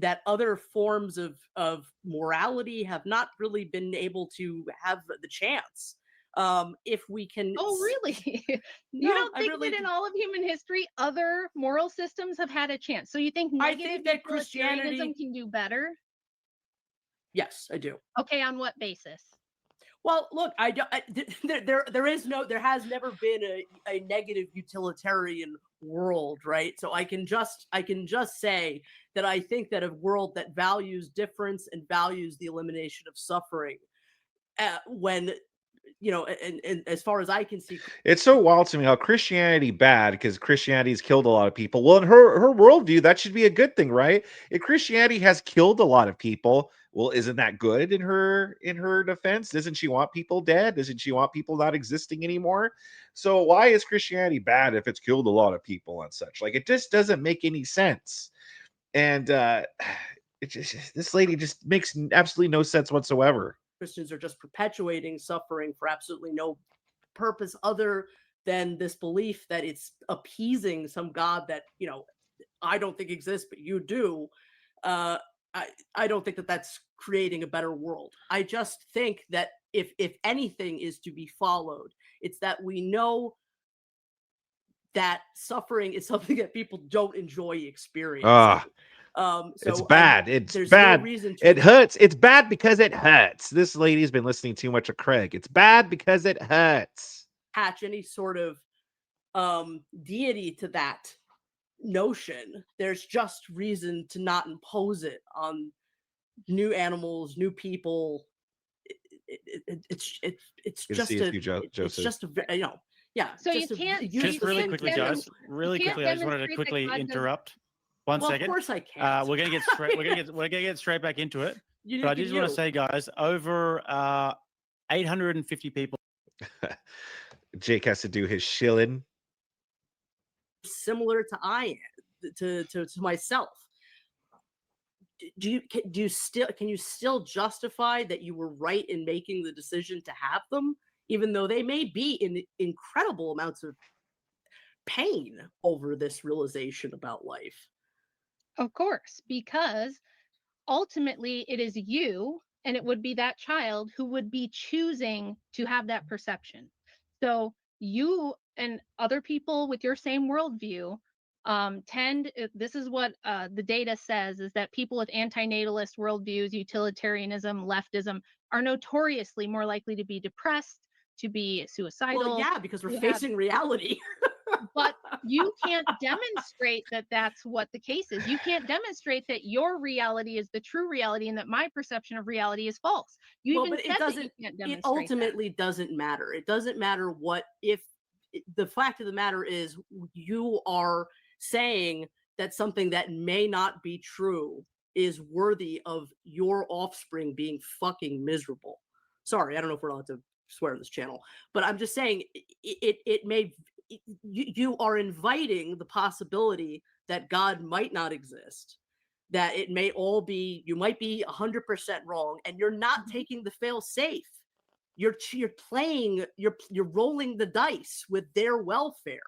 that other forms of morality have not really been able to have the chance. If we can, Oh, really? You no, don't I think really, that in all of human history, other moral systems have had a chance? So you think I negative think that utilitarianism Christianity. can do better? Yes, I do. Okay, on what basis? Well, look, there has never been a negative utilitarian world, right? So I can just say that I think that a world that values difference and values the elimination of suffering, when and as far as I can see, It's so wild to me how Christianity bad because Christianity's killed a lot of people. Well, in her worldview, that should be a good thing, right? If Christianity has killed a lot of people, well, isn't that good in her defense? Doesn't she want people dead? Doesn't she want people not existing anymore? So why is Christianity bad if it's killed a lot of people and such? Like it just doesn't make any sense. And it just this lady just makes absolutely no sense whatsoever. Christians are just perpetuating suffering for absolutely no purpose other than this belief that it's appeasing some God that I don't think exists, but you do. Uh, I don't think that that's creating a better world. I just think that if anything is to be followed, it's that we know that suffering is something that people don't enjoy experiencing. Ah, So it's bad. It's there's bad. no reason to. It hurts. It's bad because it hurts. This lady's been listening too much of Craig. It's bad because it hurts. Attach any sort of deity to that notion. There's just reason to not impose it on new animals, new people. It's Good to just see you, a Joseph. it's just a yeah. So you just a can't use Just the really thing quickly, to- guys. Really you can't quickly, I just wanted to demonstrate that quickly God doesn't- interrupt. One Well, second. of course I can't. We're gonna get straight. We're gonna get straight back into it. You But I can just want to you. say, guys, over 850 people. Jake has to do his shilling. Similar to I am to myself. Can you still justify that you were right in making the decision to have them, even though they may be in incredible amounts of pain over this realization about life? Of course, because ultimately it is you and it would be that child who would be choosing to have that perception. So you and other people with your same worldview this is what the data says, is that people with anti-natalist worldviews, utilitarianism, leftism, are notoriously more likely to be depressed, to be suicidal. Well, yeah, because we're to facing reality. But you can't demonstrate that that's what the case is. You can't demonstrate that your reality is the true reality and that my perception of reality is false. You Well, even but said that you can't it demonstrate ultimately doesn't matter. It doesn't matter the fact of the matter is you are saying that something that may not be true is worthy of your offspring being fucking miserable. Sorry, I don't know if we're allowed to swear on this channel, but I'm just saying it may you are inviting the possibility that God might not exist, that it may all be, you might be 100% wrong, and you're not taking the fail safe. You're playing, you're rolling the dice with their welfare.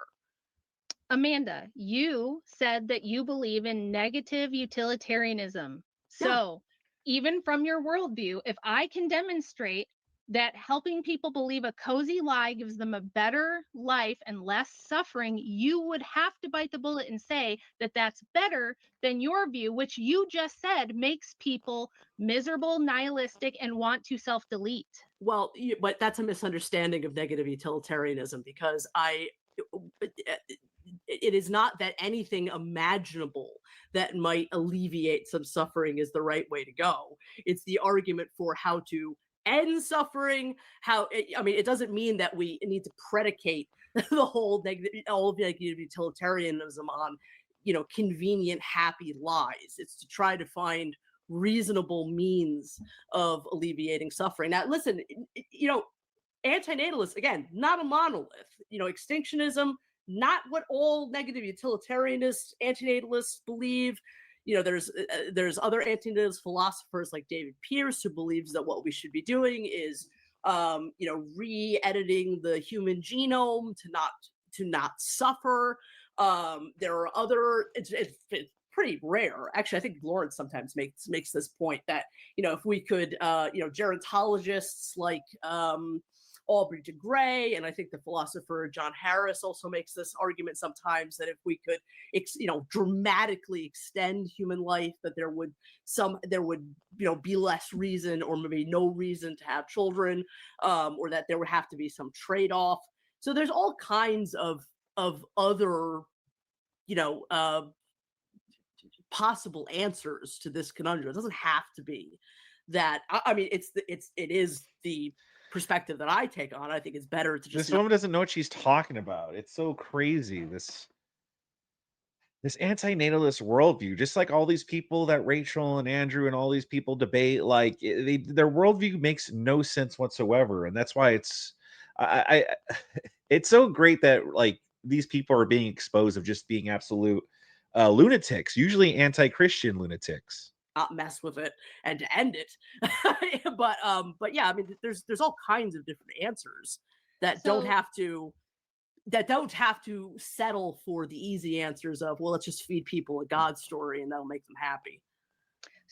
Amanda, you said that you believe in negative utilitarianism. So even from your worldview, if I can demonstrate that helping people believe a cozy lie gives them a better life and less suffering, you would have to bite the bullet and say that that's better than your view, which you just said makes people miserable, nihilistic, and want to self-delete. Well, but that's a misunderstanding of negative utilitarianism, because it is not that anything imaginable that might alleviate some suffering is the right way to go. It's the argument for how to end suffering. It doesn't mean that we need to predicate the whole all of negative utilitarianism on convenient, happy lies. It's to try to find reasonable means of alleviating suffering. Now, listen, anti-natalist, again, not a monolith. Extinctionism, not what all negative utilitarianists, anti-natalists believe. There's other anti-natalist philosophers like David Pearce, who believes that what we should be doing is re-editing the human genome to not suffer. There are other, it's pretty rare. Actually, I think Lawrence sometimes makes this point that, if we could, gerontologists like Aubrey de Grey, and I think the philosopher John Harris also makes this argument sometimes that if we could, dramatically extend human life, that there would be less reason or maybe no reason to have children, or that there would have to be some trade-off. So there's all kinds of other, possible answers to this conundrum. It doesn't have to be that. I mean, it is the perspective that I take on. I think it's better to just This woman doesn't know what she's talking about. It's so crazy. This anti-natalist worldview, just like all these people that Rachel and Andrew and all these people debate, like their worldview makes no sense whatsoever, and that's why I it's so great that like these people are being exposed of just being absolute lunatics, usually anti-Christian lunatics. not mess with it and to end it. But yeah, I mean, there's all kinds of different answers that don't have to settle for the easy answers of, well, let's just feed people a God story and that'll make them happy.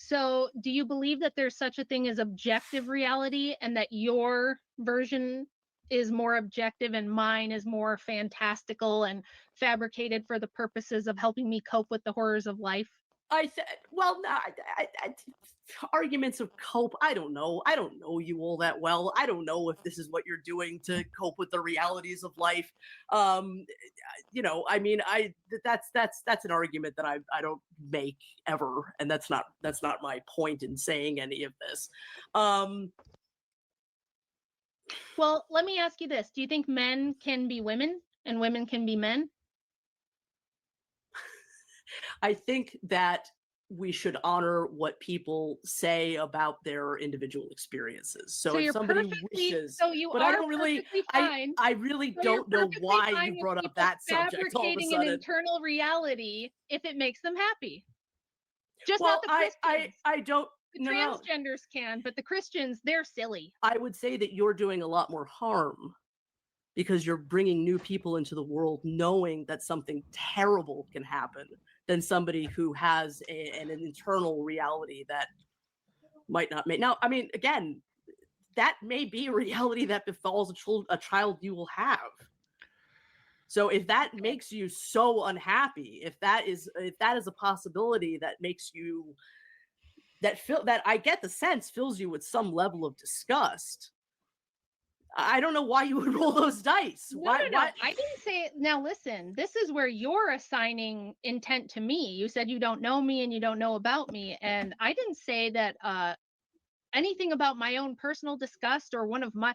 So do you believe that there's such a thing as objective reality, and that your version is more objective and mine is more fantastical and fabricated for the purposes of helping me cope with the horrors of life? Well, no, arguments of cope. I don't know. I don't know you all that well. I don't know if this is what you're doing to cope with the realities of life. I mean, that's an argument that I don't make ever, and that's not my point in saying any of this. Well, let me ask you this. Do you think men can be women and women can be men? I think that we should honor what people say about their individual experiences. So if you're somebody perfectly, wishes, so you but are I don't really, perfectly fine. I really So you're don't know perfectly why fine you with brought up people that subject all of a fabricating an sudden. internal reality if it makes them happy. Just Well, not the Christians. I don't. The No. transgenders can, but the Christians, they're silly. I would say that you're doing a lot more harm because you're bringing new people into the world knowing that something terrible can happen than somebody who has an internal reality that might not make. Now, I mean, again, that may be a reality that befalls a child you will have. So if that makes you so unhappy, if that is a possibility that makes you that I get the sense fills you with some level of disgust, I don't know why you would roll those dice. No. Why? I didn't say it. Now listen, this is where you're assigning intent to me. You said you don't know me and you don't know about me, and I didn't say that anything about my own personal disgust or one of my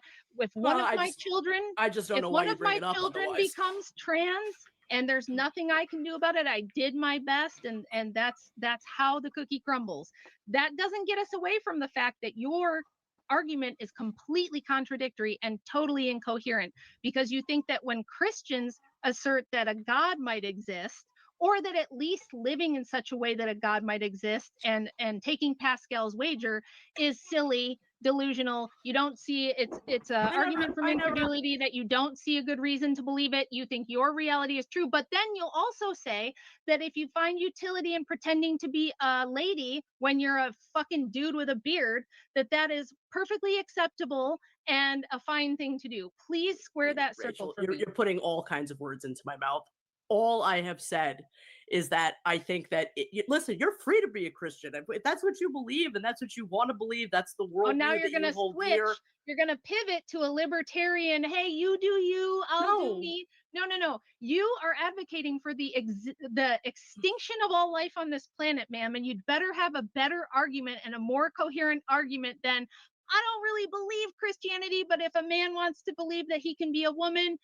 children. I just don't If know one why you of bring my it up children otherwise. becomes trans and there's nothing I can do about it, I did my best, and that's how the cookie crumbles. That doesn't get us away from the fact that your argument is completely contradictory and totally incoherent, because you think that when Christians assert that a God might exist, or that at least living in such a way that a God might exist, and taking Pascal's wager is silly, delusional. You don't see it's a argument from incredulity that you don't see a good reason to believe it. You think your reality is true, but then you'll also say that if you find utility in pretending to be a lady when you're a fucking dude with a beard, that is perfectly acceptable and a fine thing to do. Please square that circle for me. You're putting all kinds of words into my mouth. All I have said is that I think that listen, you're free to be a Christian. If that's what you believe and that's what you want to believe, that's the world. Now you're gonna switch. Dear. You're gonna pivot to a libertarian. Hey, you do you, I'll do me. No. You are advocating for the extinction of all life on this planet, ma'am, and you'd better have a better argument and a more coherent argument than, I don't really believe Christianity, but if a man wants to believe that he can be a woman,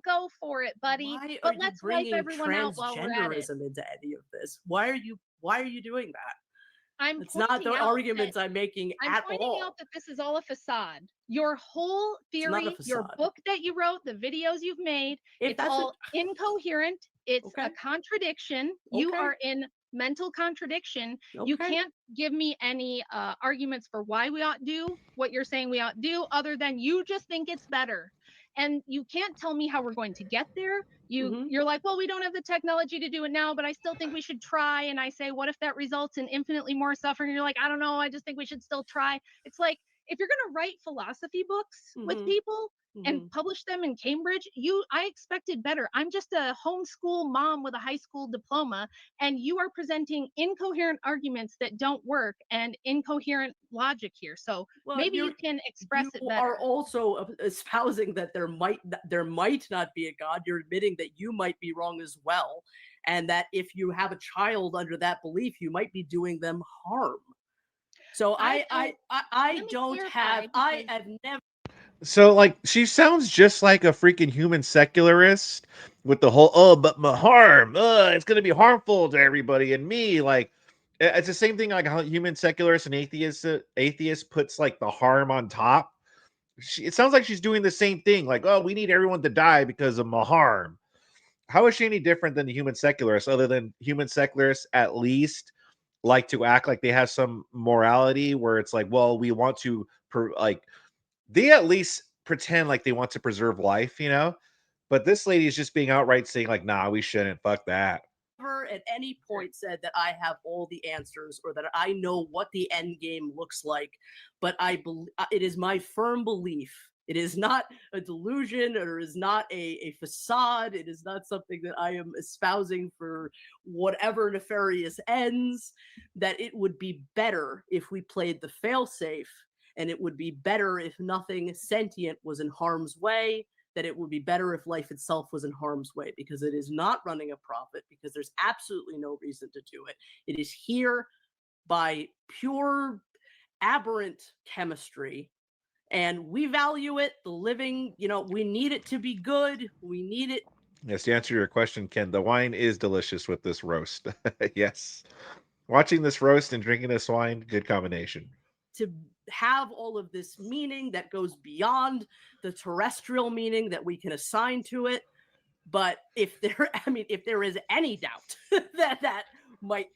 go for it, buddy. But let's wipe everyone out while we're at it. Transgenderism into any of this? Why are you doing that? It's not the arguments I'm making at all. I'm pointing out that this is all a facade. Your whole theory, your book that you wrote, the videos you've made, it's all incoherent. It's a contradiction. You are in mental contradiction. You can't give me any arguments for why we ought to do what you're saying we ought to do, other than you just think it's better. And you can't tell me how we're going to get there. You're like, well, we don't have the technology to do it now, but I still think we should try. And I say, what if that results in infinitely more suffering? And you're like, I don't know, I just think we should still try. It's like, if you're going to write philosophy books with people, and published them in Cambridge, I expected better. I'm just a homeschool mom with a high school diploma, and you are presenting incoherent arguments that don't work and incoherent logic here. So Well, maybe you can express it you better. are also espousing that there might not be a God. You're admitting that you might be wrong as well, and that if you have a child under that belief, you might be doing them harm. So I let me don't clarify, have I because have never So like she sounds just like a freaking human secularist with the whole oh but my harm it's gonna be harmful to everybody and me like it's the same thing like how human secularists and atheist puts like the harm on top. It sounds like she's doing the same thing like oh we need everyone to die because of my harm. How is she any different than the human secularists other than human secularists at least like to act like they have some morality where it's like well we want to like they at least pretend like they want to preserve life, you know? But this lady is just being outright saying, like, nah, we shouldn't. Fuck that. at any point said that I have all the answers or that I know what the end game looks like, but it is my firm belief. It is not a delusion or is not a facade. It is not something that I am espousing for whatever nefarious ends, that it would be better if we played the failsafe, and it would be better if nothing sentient was in harm's way, that it would be better if life itself was in harm's way, because it is not running a profit, because there's absolutely no reason to do it. It is here by pure aberrant chemistry, and we value it. The living, we need it to be good. We need it. Yes, to answer your question, Ken, the wine is delicious with this roast. Yes. Watching this roast and drinking this wine, good combination. To have all of this meaning that goes beyond the terrestrial meaning that we can assign to it. But if there is any doubt that might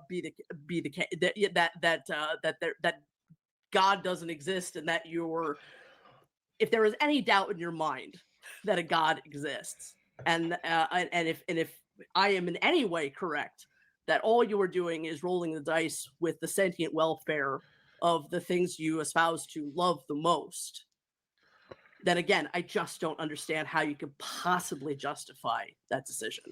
be the case, that God doesn't exist, and that if there is any doubt in your mind that a God exists, and if I am in any way correct, that all you are doing is rolling the dice with the sentient welfare of the things you espouse to love the most, then again, I just don't understand how you could possibly justify that decision.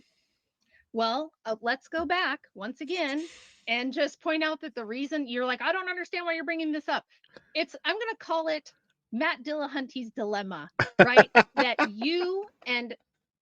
Well, let's go back once again and just point out that the reason you're like, I don't understand why you're bringing this up. I'm going to call it Matt Dillahunty's dilemma, right? That you and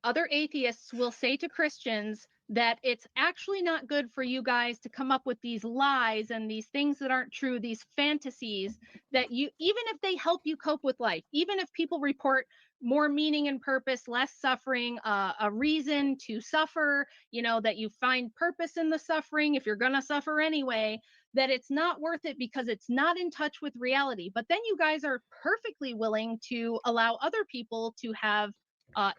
other atheists will say to Christians that it's actually not good for you guys to come up with these lies and these things that aren't true, these fantasies that even if they help you cope with life, even if people report more meaning and purpose, less suffering, a reason to suffer, that you find purpose in the suffering if you're going to suffer anyway, that it's not worth it because it's not in touch with reality. But then you guys are perfectly willing to allow other people to have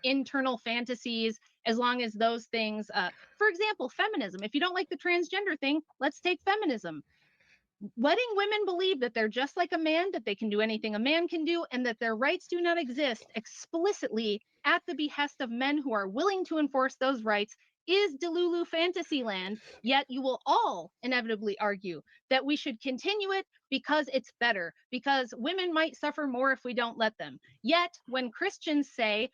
internal fantasies, as long as those things, for example, feminism. If you don't like the transgender thing, let's take feminism. Letting women believe that they're just like a man, that they can do anything a man can do, and that their rights do not exist explicitly at the behest of men who are willing to enforce those rights is Delulu Fantasyland. Yet you will all inevitably argue that we should continue it because it's better, because women might suffer more if we don't let them. Yet when Christians say,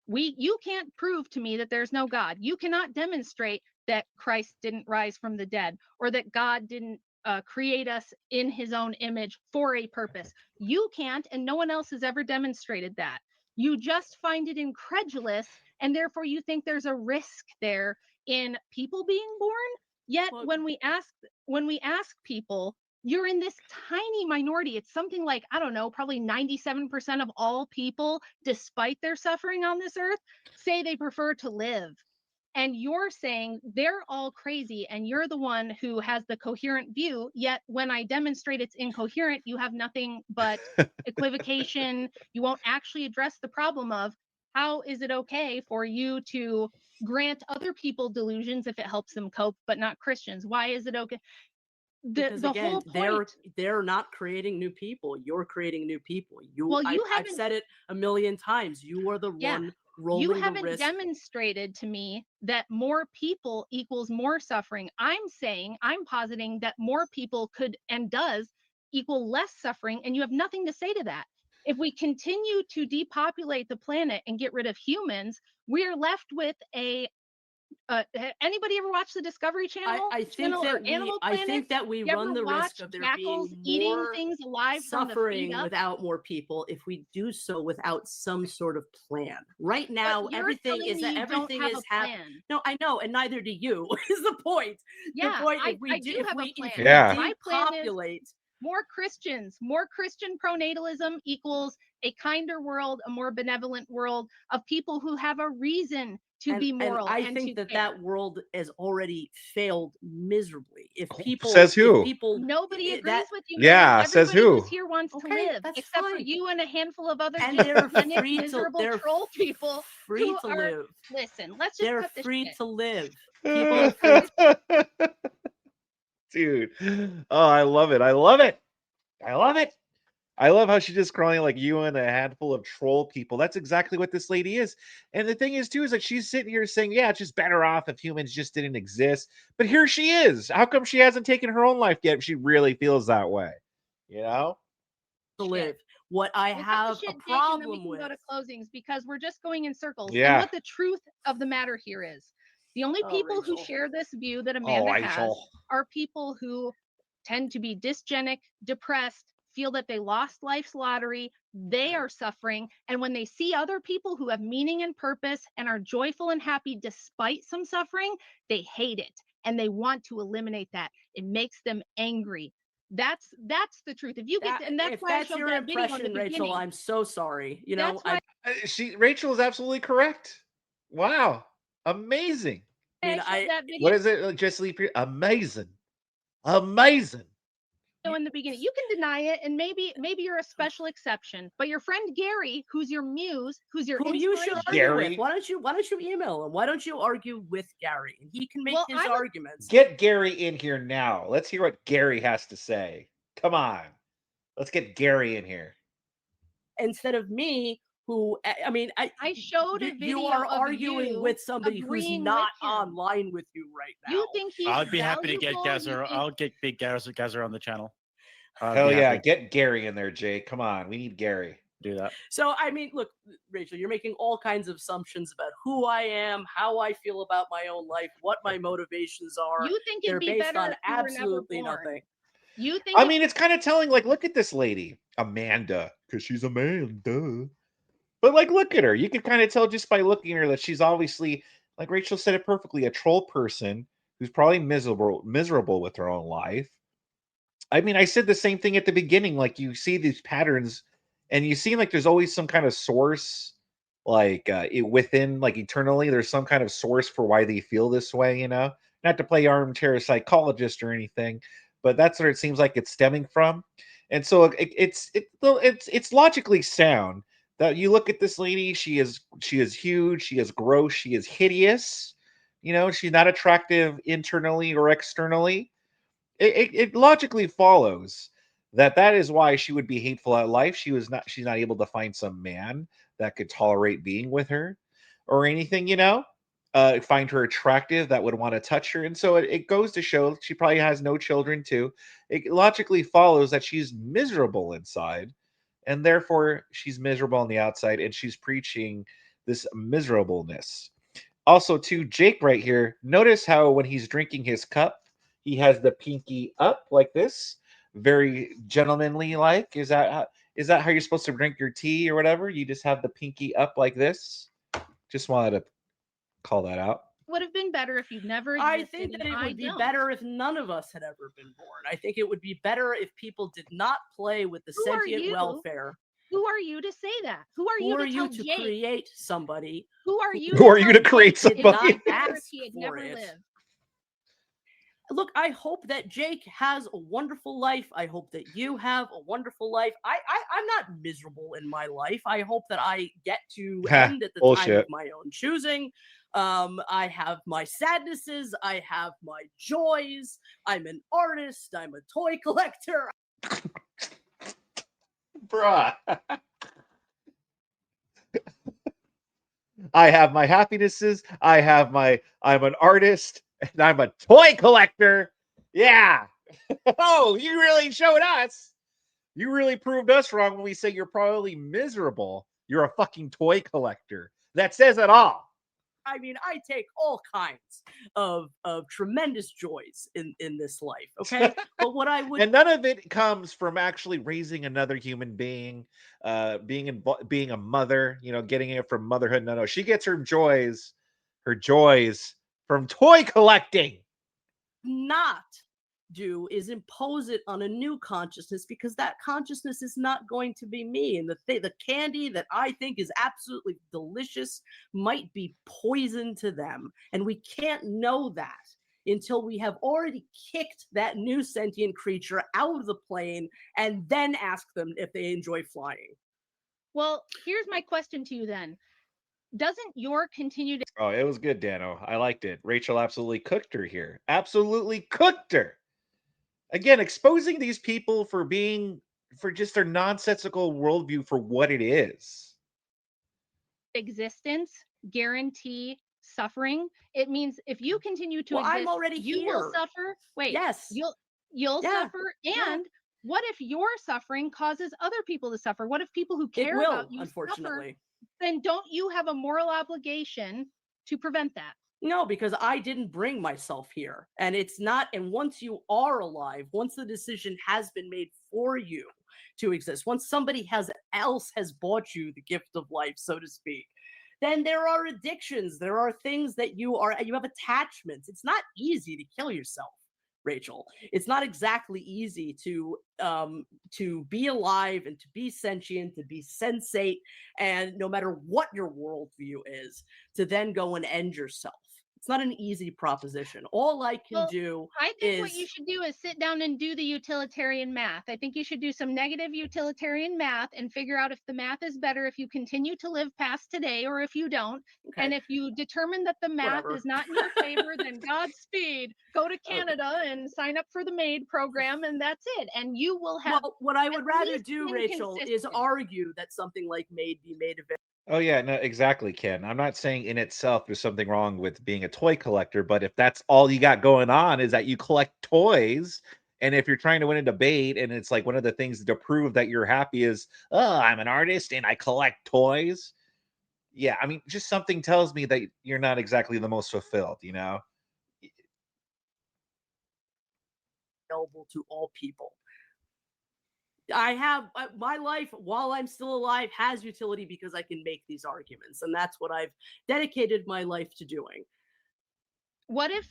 you can't prove to me that there's no God, you cannot demonstrate that Christ didn't rise from the dead, or that God didn't create us in his own image for a purpose. You can't, and no one else has ever demonstrated that. You just find it incredulous, and therefore you think there's a risk there in people being born. Yet when we ask people, you're in this tiny minority. It's something like, I don't know, probably 97% of all people, despite their suffering on this earth, say they prefer to live. And you're saying they're all crazy, and you're the one who has the coherent view. Yet when I demonstrate it's incoherent, you have nothing but equivocation. You won't actually address the problem of how is it okay for you to grant other people delusions if it helps them cope, but not Christians? Why is it okay? Because The again, whole point, they're not creating new people. You're creating new people. I've haven't, said it a million times. You are the one you rolling the haven't risk. demonstrated to me that more people equals more suffering. I'm positing that more people could and does equal less suffering, and you have nothing to say to that. if we continue to depopulate the planet and get rid of humans, we're left with a anybody ever watch the Discovery Channel? I think Channel or Animal I Planet? think that we You ever run the watch risk of there jackals being eating more things alive from the feet suffering up? without more people if we do so without some sort of plan. Right now, But you're everything telling is me that you everything don't have is a happening. plan. No, I know, and neither do you. Is the point? The Yeah, point I do have a plan. Yeah. My plan is depopulate, more Christians, more Christian pronatalism equals a kinder world, a more benevolent world of people who have a reason to be moral. I and think to that care. that world has already failed miserably. If people Says who? if people Nobody i- agrees that with you. Yeah, man. says Everybody who? who's here wants to Okay, live, that's except for fine. you and a handful of other And they're gigantic, free to miserable they're troll people free who to are. live. Listen, let's just They're cut this free shit. to live. People are free to Dude. Oh, I love it. I love it. I love it. I love how she's just crying like you and a handful of troll people. That's exactly what this lady is. And the thing is, too, is that she's sitting here saying, yeah, it's just better off if humans just didn't exist. But here she is. How come she hasn't taken her own life yet if she really feels that way? You know? live. What I We'll cut have the a shit, Jake, and then we problem can with. go to closings because we're just going in circles. And Yeah. what the truth of the matter here is, the only Oh, people who Rachel. share this view that Oh, Amanda has Rachel. are people who tend to be dysgenic, depressed, feel that they lost life's lottery, they are suffering, and when they see other people who have meaning and purpose and are joyful and happy despite some suffering, they hate it and they want to eliminate that. It makes them angry. That's the truth. If you get and that's If why I that's showed your that video in the impression, Rachel, beginning. I'm so sorry. You know, That's why Rachel is absolutely correct. Wow. Amazing. I mean, I showed that video What is it? Just leave here. Amazing. Amazing. in the beginning. You can deny it, and maybe you're a special exception. But your friend Gary, who's your muse, who's your who you should inspiration, argue Gary. with. Why don't you email him? Why don't you argue with Gary? And he can make Well, his I'm a- arguments. Get Gary in here now. Let's hear what Gary has to say. Come on. Let's get Gary in here. Instead of me, who I mean, I showed a video you are of arguing you with somebody who's agreeing not with him. online with you right now. You think he's I'd be happy to get valuable, Gazza. you think- I'll get big Gazza on the channel. I'd Hell be yeah. happy Get Gary in there, Jake. Come on. We need Gary. to do that. So, I mean, look, Rachel, you're making all kinds of assumptions about who I am, how I feel about my own life, what my motivations are. You think They're it'd be based better on if you were never absolutely born. nothing. You think I mean, it's kind of telling. Like, look at this lady, Amanda, because she's Amanda. But like, look at her. You can kind of tell just by looking at her that she's obviously, like Rachel said it perfectly, a troll person who's probably miserable with her own life. I mean, I said the same thing at the beginning. Like, you see these patterns, and you see like there's always some kind of source, like within, like eternally, there's some kind of source for why they feel this way. You know, not to play armchair psychologist or anything, but that's where it seems like it's stemming from. And so it's logically sound that you look at this lady. She is huge. She is gross. She is hideous. You know, she's not attractive internally or externally. It logically follows that is why she would be hateful at life. She's not able to find some man that could tolerate being with her or anything, you know, find her attractive that would want to touch her. And so it goes to show she probably has no children too. It logically follows that she's miserable inside, and therefore she's miserable on the outside, and she's preaching this miserableness. Also, too, Jake right here, notice how when he's drinking his cup, he has the pinky up like this, very gentlemanly like. Is that how you're supposed to drink your tea or whatever? You just have the pinky up like this? Just wanted to call that out. would have been better if you'd never I existed? think that and it I would be don't. better if none of us had ever been born. I think it would be better if people did not play with the Who are sentient you? welfare. Who are you to say that? Who are Who you are to you tell to Jake? create somebody? Who are you? Who are you to tell create Jake it'd somebody? be better if Ask he had for never it. lived? Look, I hope that Jake has a wonderful life. I hope that you have a wonderful life. I'm not miserable in my life. I hope that I get to end at the time of Bullshit. my own choosing. I have my sadnesses. I have my joys. I'm an artist. I'm a toy collector. Bruh. I have my happinesses. I'm an artist, and I'm a toy collector. Yeah. Oh, you really showed us. You really proved us wrong when we say you're probably miserable. You're a fucking toy collector. That says it all. I mean, I take all kinds of tremendous joys in this life, okay? But what I would And none of it comes from actually raising another human being, being a mother, getting it from motherhood. No, she gets her joys from toy collecting. not do is impose it on a new consciousness, because that consciousness is not going to be me. And the candy that I think is absolutely delicious might be poison to them. And we can't know that until we have already kicked that new sentient creature out of the plane and then ask them if they enjoy flying. Well, here's my question to you then. Doesn't your continued Oh, it was good, Dano. I liked it. Rachel absolutely cooked her here. Absolutely cooked her. Again, exposing these people for just their nonsensical worldview for what it is. existence guarantee suffering? It means if you continue to Well, I'm exist, already you will here. suffer. Wait, Yes. you'll Yeah. suffer. Yeah. And what if your suffering causes other people to suffer? What if people who It care will, about you suffer? unfortunately. Then don't you have a moral obligation to prevent that? No, because I didn't bring myself here. And it's not, and once you are alive, once the decision has been made for you to exist, once somebody else has bought you the gift of life, so to speak, then there are addictions. There are things that you have attachments. It's not easy to kill yourself, Rachel. It's not exactly easy to be alive and to be sentient, to be sensate, and no matter what your worldview is, to then go and end yourself. It's not an easy proposition. All I can Well, do I think what is you should do is sit down and do the utilitarian math. I think you should do some negative utilitarian math and figure out if the math is better if you continue to live past today or if you don't. And okay. if you determine that the math Whatever. is not in your favor, then Godspeed. Go to Okay. Canada and sign up for the MAID program, and that's it. And you will have. Well, what I would at rather least do, been Rachel, is consistent. argue that something like MAID be made available. Oh yeah, no, exactly, Ken. I'm not saying in itself there's something wrong with being a toy collector, but if that's all you got going on is that you collect toys, and if you're trying to win a debate and it's like one of the things to prove that you're happy is, oh, I'm an artist and I collect toys. Yeah, I mean, just something tells me that you're not exactly the most fulfilled, Available to all people. I have my life while I'm still alive has utility because I can make these arguments, and that's what I've dedicated my life to doing. What if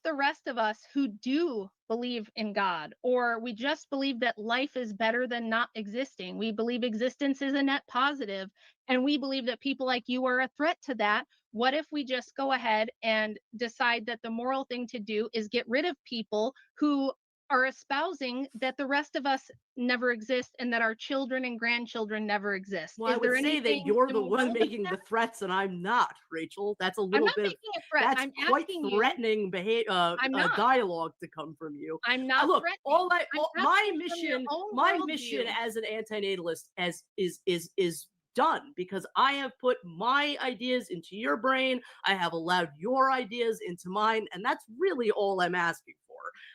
the rest of us who do believe in God, or we just believe that life is better than not existing, we believe existence is a net positive, and we believe that people like you are a threat to that, what if we just go ahead and decide that the moral thing to do is get rid of people who are espousing that the rest of us never exist and that our children and grandchildren never exist? Well, I Is would there say that anything you're the one immoral in making that? the threats, and I'm not, Rachel. That's a I'm little not bit of making a threat. that's I'm quite asking you. threatening I'm not. dialogue to come from you. I'm not Look, threatening. my asking from your mission, own my worldview. mission as an anti-natalist is done, because I have put my ideas into your brain. I have allowed your ideas into mine, and that's really all I'm asking for.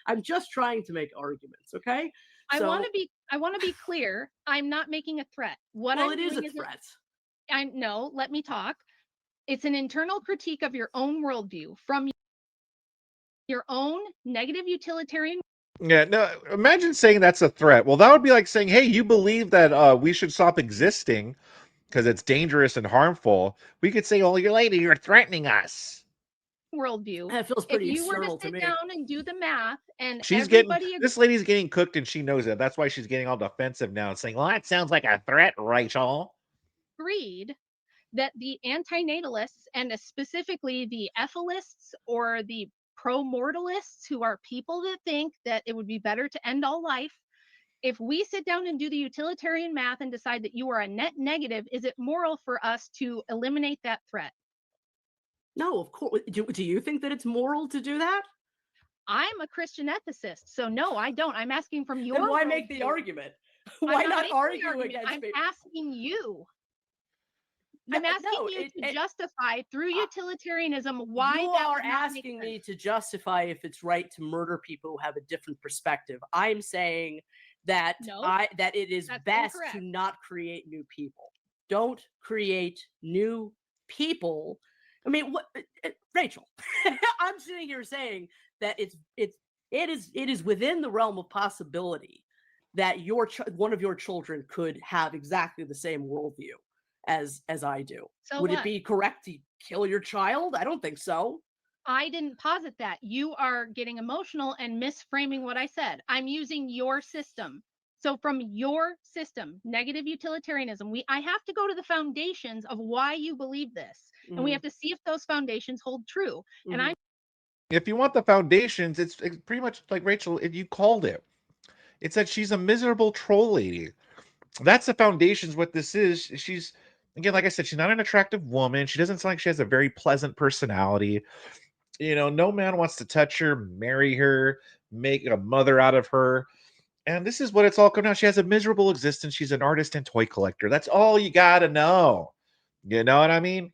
I'm just trying to make arguments, okay? I So, want to be clear. I'm not making a threat. What well, I'm it is doing a is threat. I no, let me talk. It's an internal critique of your own worldview from your own negative utilitarian. Yeah, no, imagine saying that's a threat. Well, that would be like saying, hey, you believe that we should stop existing because it's dangerous and harmful. We could say, oh, you're threatening us. Worldview. That feels If pretty you were to external to sit me. down and do the math and This lady's getting cooked and she knows it. That's why she's getting all defensive now and saying, well, that sounds like a threat, Rachel. agreed that the anti-natalists and specifically the ethalists or the pro-mortalists, who are people that think that it would be better to end all life, if we sit down and do the utilitarian math and decide that you are a net negative, is it moral for us to eliminate that threat? No, of course. Do you think that it's moral to do that? I'm a Christian ethicist, so no, I don't. I'm asking from your Then why make the worldview. argument? I'm Why not not making the argue argument. against I'm me? asking you. No, I'm asking no, you to justify through utilitarianism why you that are would not make asking sense. me to justify if it's right to murder people who have a different perspective. I'm saying that No, that it is that's best to incorrect. not create new people. Don't create new people. I mean, what, Rachel? I'm sitting here saying that it is within the realm of possibility that one of your children could have exactly the same worldview as I do. So Would it what? be correct to kill your child? I don't think so. I didn't posit that. You are getting emotional and misframing what I said. I'm using your system. So from your system, negative utilitarianism, I have to go to the foundations of why you believe this. And we Mhm, have to see if those foundations hold true. And mhm. I'm If you want the foundations, it's pretty much like Rachel, you called it. It's that she's a miserable troll lady. That's the foundations. What this is, she's again, like I said, she's not an attractive woman. She doesn't sound like she has a very pleasant personality. No man wants to touch her, marry her, make a mother out of her. And this is what it's all come down. She has a miserable existence. She's an artist and toy collector. That's all you gotta know. You know what I mean?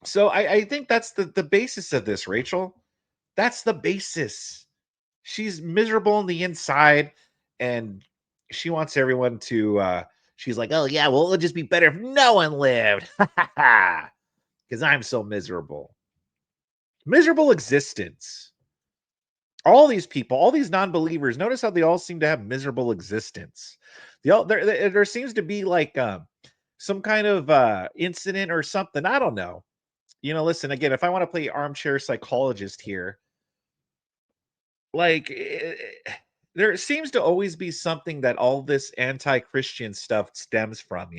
So I think that's the basis of this, Rachel. That's the basis. She's miserable on the inside, and she wants everyone to she's like, oh yeah, well, it'll just be better if no one lived. Because I'm so miserable. Miserable existence. All these people, all these non-believers, notice how they all seem to have miserable existence. There seems to be like some kind of incident or something. I don't know. Listen, again, if I want to play armchair psychologist here, like there seems to always be something that all this anti-Christian stuff stems from,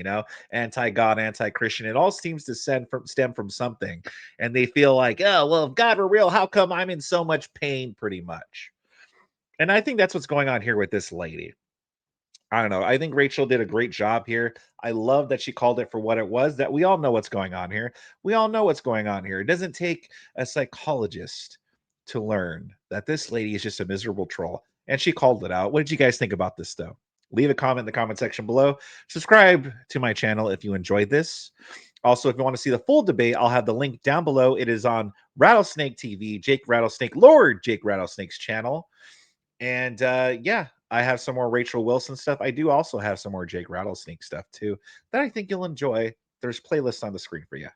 anti-God, anti-Christian. It all seems to stem from something. And they feel like, oh, well, if God were real, how come I'm in so much pain, pretty much? And I think that's what's going on here with this lady. I don't know. I think Rachel did a great job here. I love that she called it for what it was, that we all know what's going on here. We all know what's going on here. It doesn't take a psychologist to learn that this lady is just a miserable troll. And she called it out. What did you guys think about this, though? Leave a comment in the comment section below. Subscribe to my channel if you enjoyed this. Also, if you want to see the full debate, I'll have the link down below. It is on Rattlesnake TV, Jake Rattlesnake, Lord Jake Rattlesnake's channel. And yeah, I have some more Rachel Wilson stuff. I do also have some more Jake Rattlesnake stuff too that I think you'll enjoy. There's playlists on the screen for you.